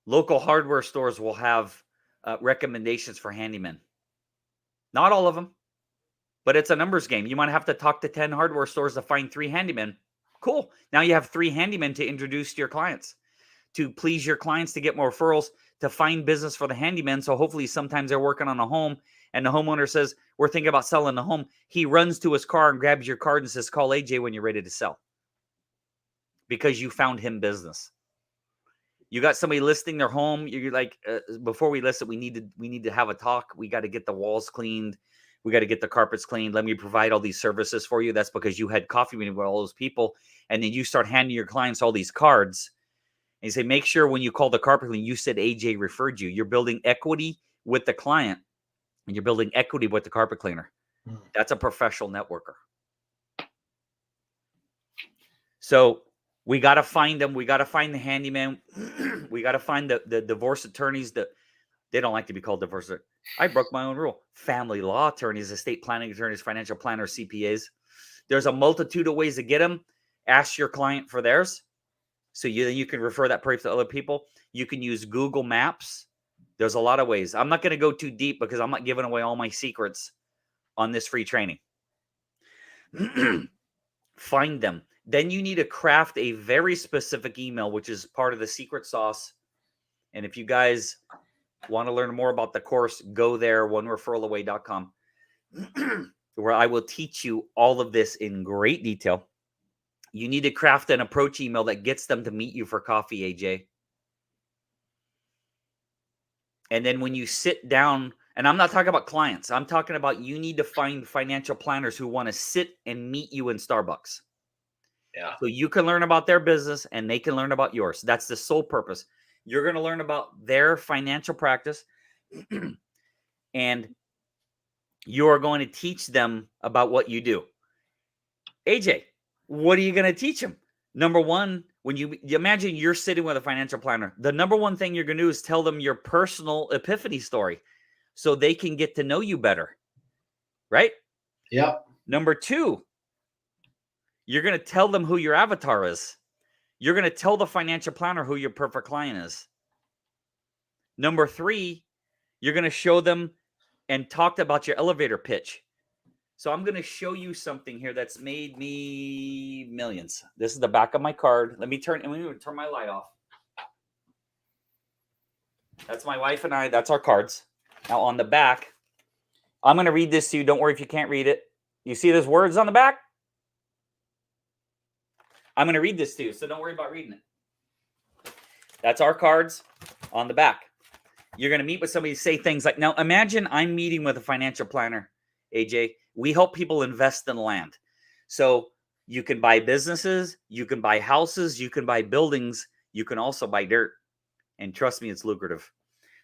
Local hardware stores will have recommendations for handymen. Not all of them, but it's a numbers game. You might have to talk to 10 hardware stores to find 3 handymen. Cool. Now you have 3 handymen to introduce to your clients, to please your clients, to get more referrals, to find business for the handyman. So hopefully sometimes they're working on a home and the homeowner says, we're thinking about selling the home. He runs to his car and grabs your card and says, call AJ when you're ready to sell. Because you found him business. You got somebody listing their home. You're like, before we list it, we need to have a talk. We got to get the walls cleaned. We got to get the carpets cleaned. Let me provide all these services for you. That's because you had coffee meeting with all those people. And then you start handing your clients all these cards. And you say, make sure when you call the carpet cleaning, you said AJ referred you. You're building equity with the client. And you're building equity with the carpet cleaner. That's a professional networker. So we got to find them. We got to find the handyman. We got to find the divorce attorneys that they don't like to be called divorce. I broke my own rule. Family law attorneys, estate planning attorneys, financial planners, CPAs. There's a multitude of ways to get them. Ask your client for theirs. So you can refer that person to other people. You can use Google Maps. There's a lot of ways. I'm not going to go too deep because I'm not giving away all my secrets on this free training. Find them. Then you need to craft a very specific email, which is part of the secret sauce. And if you guys want to learn more about the course, go there, onereferralaway.com, where I will teach you all of this in great detail. You need to craft an approach email that gets them to meet you for coffee, AJ. And then when you sit down, and I'm not talking about clients, I'm talking about you need to find financial planners who want to sit and meet you in Starbucks. Yeah. So you can learn about their business and they can learn about yours. That's the sole purpose. You're going to learn about their financial practice and you are going to teach them about what you do. AJ, what are you going to teach them? Number one, when you imagine you're sitting with a financial planner, the number one thing you're going to do is tell them your personal epiphany story so they can get to know you better. Right? Yep. Number two, you're going to tell them who your avatar is. You're going to tell the financial planner who your perfect client is. Number three, you're going to show them and talk about your elevator pitch. So I'm going to show you something here that's made me millions. This is the back of my card. Let me turn my light off. That's my wife and I. That's our cards. Now on the back, I'm going to read this to you. Don't worry if you can't read it. You see there's words on the back? I'm going to read this to you, so don't worry about reading it. That's our cards on the back. You're going to meet with somebody, say things like, now imagine I'm meeting with a financial planner, AJ. We help people invest in land. So you can buy businesses, you can buy houses, you can buy buildings, you can also buy dirt. And trust me, it's lucrative.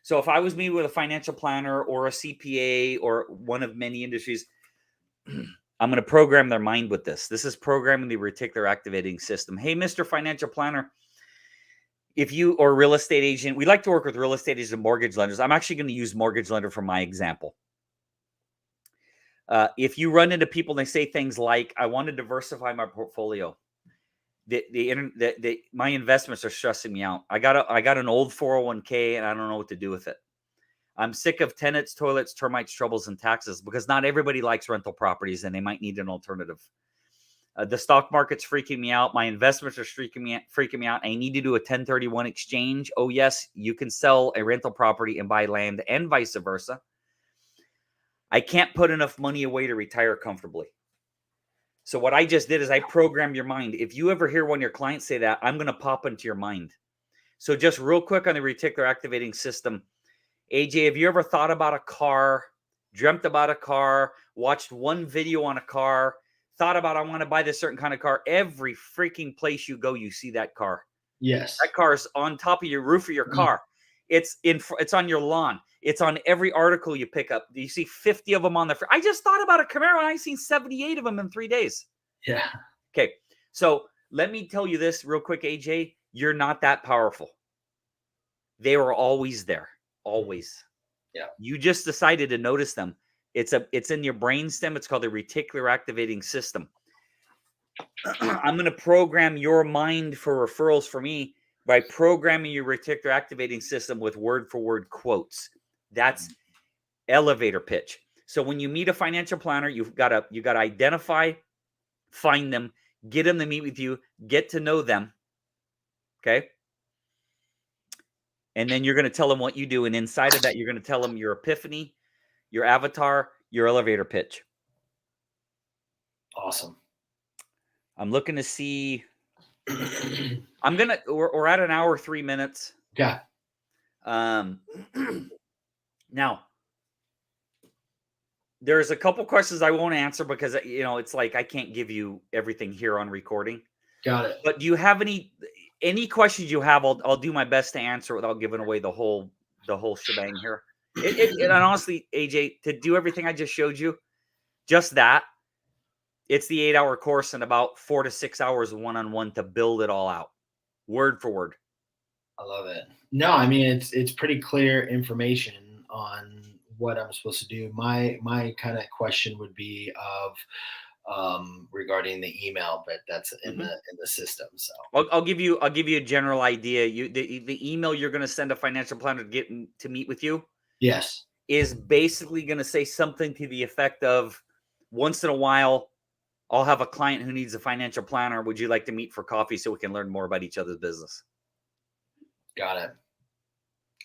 So if I was meeting with a financial planner or a CPA or one of many industries, I'm going to program their mind with this. This is programming the reticular activating system. Hey, Mr. Financial Planner, if you or real estate agent, we like to work with real estate agents and mortgage lenders. I'm actually going to use mortgage lender for my example. If you run into people and they say things like, I want to diversify my portfolio. My investments are stressing me out. I got an old 401k and I don't know what to do with it. I'm sick of tenants, toilets, termites, troubles, and taxes, because not everybody likes rental properties and they might need an alternative. The stock market's freaking me out. My investments are freaking me out. I need to do a 1031 exchange. Oh, yes, you can sell a rental property and buy land and vice versa. I can't put enough money away to retire comfortably. So what I just did is I programmed your mind. If you ever hear one of your clients say that, I'm going to pop into your mind. So just real quick on the reticular activating system, AJ, have you ever thought about a car, dreamt about a car, watched one video on a car, thought about I want to buy this certain kind of car? Every freaking place you go, you see that car. Yes. That car is on top of your roof of your car. It's on your lawn. It's on every article you pick up. You see 50 of them on the. I just thought about a Camaro and I've seen 78 of them in 3 days. Yeah. Okay. So let me tell you this real quick, AJ. You're not that powerful. They were always there. Always. Yeah. You just decided to notice them. It's in your brainstem. It's called the reticular activating system. I'm going to program your mind for referrals for me by programming your reticular activating system with word for word quotes. That's elevator pitch. So when you meet a financial planner, you got to identify, find them, get them to meet with you, get to know them. Okay. And then you're going to tell them what you do. And inside of that, you're going to tell them your epiphany, your avatar, your elevator pitch. Awesome. I'm looking to see. We're at an hour, 3 minutes. Yeah. Now, there's a couple questions I won't answer because, it's like I can't give you everything here on recording. Got it. But do you have any questions you have? I'll do my best to answer without giving away the whole shebang here. And honestly, AJ, to do everything I just showed you, just that, it's the 8-hour course and about 4 to 6 hours one-on-one to build it all out, word for word. I love it. No, I mean, it's pretty clear information on what I'm supposed to do. My kind of question would be regarding the email, but that's in the system. So I'll give you a general idea. The email you're going to send a financial planner to meet with you. Yes. Is basically going to say something to the effect of, once in a while, I'll have a client who needs a financial planner. Would you like to meet for coffee so we can learn more about each other's business? Got it.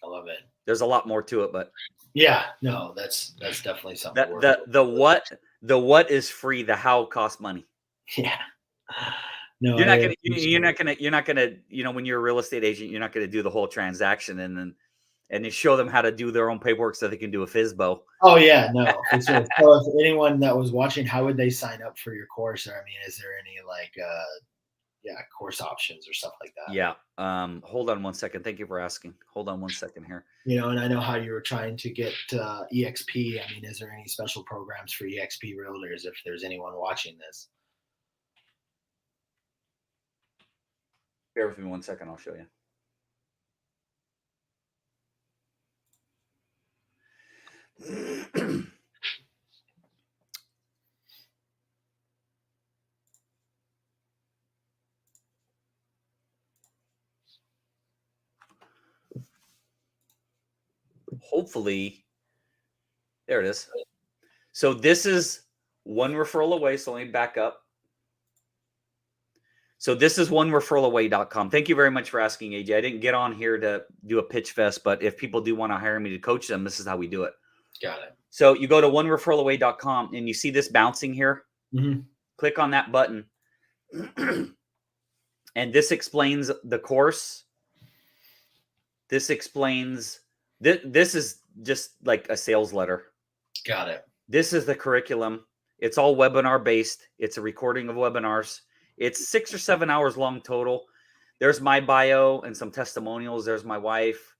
I love it. There's a lot more to it, but yeah, no, that's definitely something. The what is free. The how costs money. Yeah. No, you're not gonna, when you're a real estate agent, you're not gonna do the whole transaction and then show them how to do their own paperwork so they can do a FSBO. Oh yeah, no. So if anyone that was watching, how would they sign up for your course? Or I mean, is there any course options or stuff like that? Yeah. Hold on one second. Thank you for asking. Hold on one second here. And I know how you were trying to get EXP. I mean, is there any special programs for EXP realtors if there's anyone watching this? Bear with me 1 second. I'll show you. Hopefully, there it is. So this is one referral away. So let me back up. So this is onereferralaway.com. Thank you very much for asking, AJ. I didn't get on here to do a pitch fest, but if people do want to hire me to coach them, this is how we do it. Got it. So you go to onereferralaway.com and you see this bouncing here. Mm-hmm. Click on that button. And this explains the course. This explains, this is just like a sales letter. Got it. This is the curriculum. It's all webinar based. It's a recording of webinars. It's 6 or 7 hours long total. There's my bio and some testimonials. There's my wife,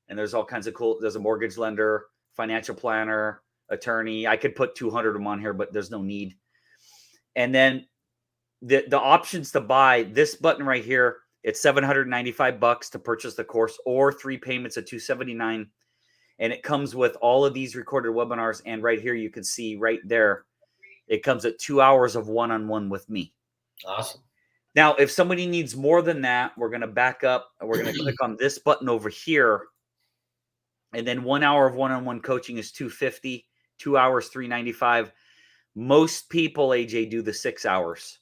and there's all kinds of cool. There's a mortgage lender, financial planner, attorney. I could put 200 of them on here, but there's no need. And then the options to buy, this button right here, it's $795 to purchase the course, or 3 payments of $279. And it comes with all of these recorded webinars. And right here, you can see right there, it comes at 2 hours of one-on-one with me. Awesome. Now, if somebody needs more than that, we're going to back up and we're going to click on this button over here. And then 1 hour of one-on-one coaching is $250, 2 hours, $395. Most people, AJ, do the 6 hours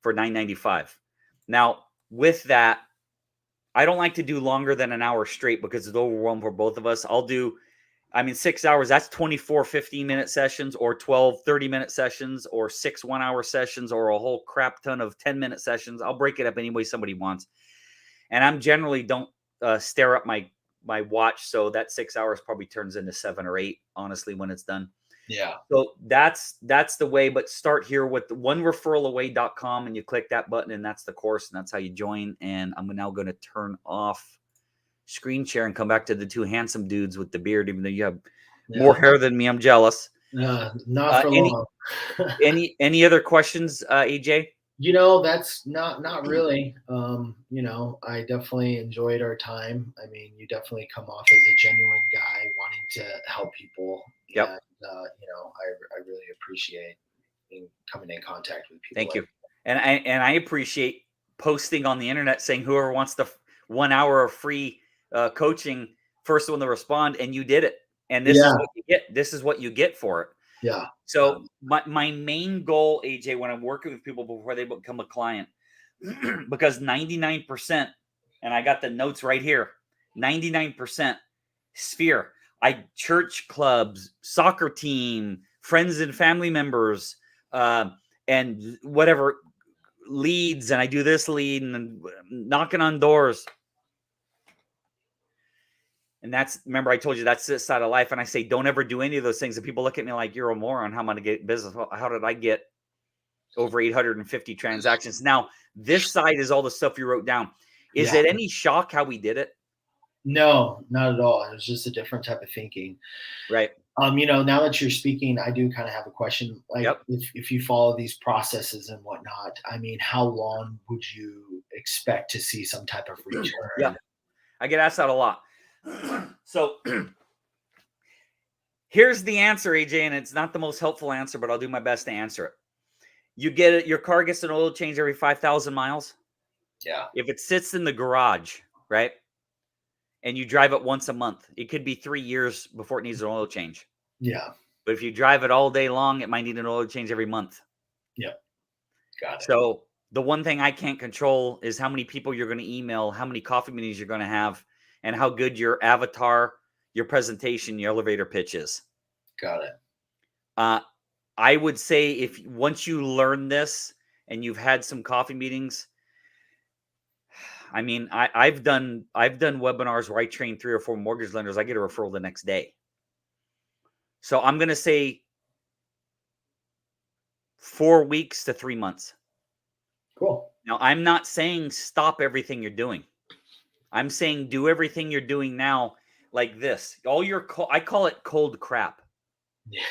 for $995. Now, with that, I don't like to do longer than an hour straight because it's overwhelming for both of us. 6 hours, that's 24 15-minute sessions, or 12 30-minute sessions, or 6 1-hour sessions, or a whole crap ton of 10-minute sessions. I'll break it up any way somebody wants. And I'm generally don't stare at my watch. So that 6 hours probably turns into 7 or 8, honestly, when it's done. Yeah. So that's the way, but start here with the onereferralaway.com and you click that button and that's the course and that's how you join. And I'm now going to turn off screen share and come back to the two handsome dudes with the beard, even though you have more hair than me. I'm jealous. Not for long. any other questions, AJ? That's not really. I definitely enjoyed our time. I mean, you definitely come off as a genuine guy wanting to help people. Yep. And, I really appreciate coming in contact with people. Thank you. And I appreciate posting on the internet saying whoever wants the 1 hour of free coaching, first one to respond, and you did it. And this is what you get. This is what you get for it. Yeah. So my main goal, AJ, when I'm working with people before they become a client, because 99%, and I got the notes right here, 99% sphere. Church clubs, soccer team, friends and family members, and whatever leads. And I do this lead and knocking on doors. And remember I told you that's this side of life. And I say, don't ever do any of those things. And people look at me like you're a moron. How am I going to get business? Well, how did I get over 850 transactions? Now, this side is all the stuff you wrote down. Is it any shock how we did it? No, not at all. It was just a different type of thinking. Right. Now that you're speaking, I do kind of have a question. Like, yep. if you follow these processes and whatnot, I mean, how long would you expect to see some type of return? Yeah, I get asked that a lot. So here's the answer, AJ, and it's not the most helpful answer, but I'll do my best to answer it. You get it. Your car gets an oil change every 5,000 miles. Yeah. If it sits in the garage, right, and you drive it once a month, it could be 3 years before it needs an oil change. Yeah. But if you drive it all day long, it might need an oil change every month. Yep. Got it. So the one thing I can't control is how many people you're going to email, how many coffee meetings you're going to have, and how good your avatar, your presentation, your elevator pitch is. Got it. I would say once you learn this and you've had some coffee meetings, I mean, I've done webinars where I train 3 or 4 mortgage lenders. I get a referral the next day. So I'm going to say 4 weeks to 3 months. Cool. Now, I'm not saying stop everything you're doing. I'm saying do everything you're doing now like this. I call it cold crap. Yeah.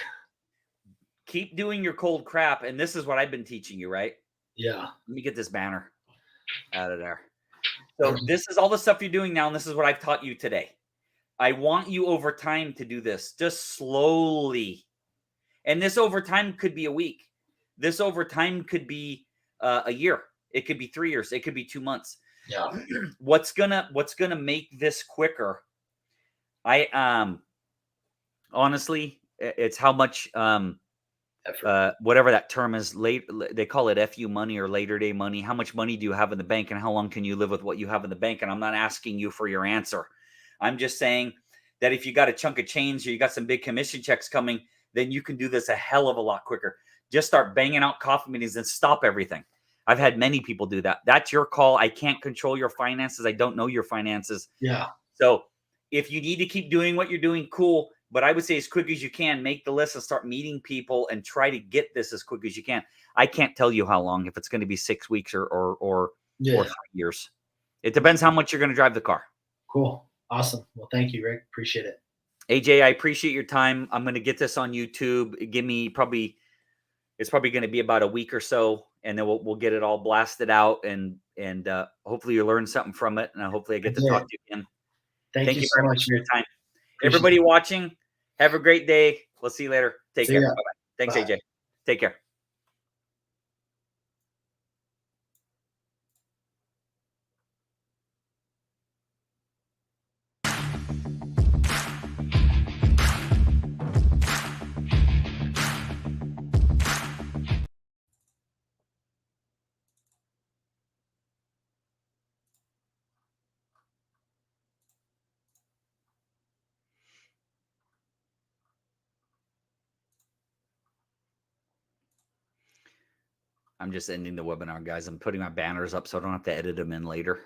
Keep doing your cold crap. And this is what I've been teaching you, right? Yeah. Let me get this banner out of there. So this is all the stuff you're doing now. And this is what I've taught you today. I want you over time to do this just slowly. And this over time could be a week. This over time could be a year. It could be 3 years. It could be 2 months. Yeah. What's gonna make this quicker? Honestly, it's how much whatever that term is, they call it FU money or later day money. How much money do you have in the bank and how long can you live with what you have in the bank? And I'm not asking you for your answer. I'm just saying that if you got a chunk of change or you got some big commission checks coming, then you can do this a hell of a lot quicker. Just start banging out coffee meetings and stop everything. I've had many people do that. That's your call. I can't control your finances. I don't know your finances. Yeah. So if you need to keep doing what you're doing, cool. But I would say as quick as you can, make the list and start meeting people and try to get this as quick as you can. I can't tell you how long, if it's going to be 6 weeks or 3 years. It depends how much you're going to drive the car. Cool. Awesome. Well, thank you, Rick. Appreciate it. AJ, I appreciate your time. I'm going to get this on YouTube. Give me it's probably going to be about a week or so, and then we'll get it all blasted out, and hopefully you learn something from it, and hopefully I get to talk to you again. Thank you so very much for your time. Appreciate Everybody watching, have a great day. We'll see you later. Take care. Bye-bye. Thanks, Bye. AJ. Take care. I'm just ending the webinar, guys. I'm putting my banners up so I don't have to edit them in later.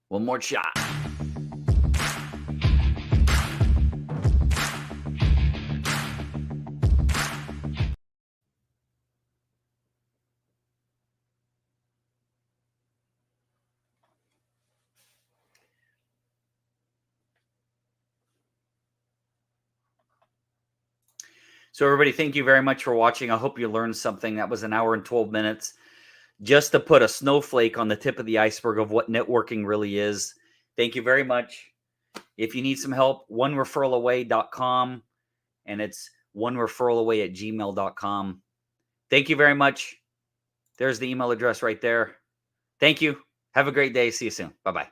One more shot. So everybody, thank you very much for watching. I hope you learned something. That was an hour and 12 minutes just to put a snowflake on the tip of the iceberg of what networking really is. Thank you very much. If you need some help, onereferralaway.com, and it's onereferralaway@gmail.com. Thank you very much. There's the email address right there. Thank you. Have a great day. See you soon. Bye-bye.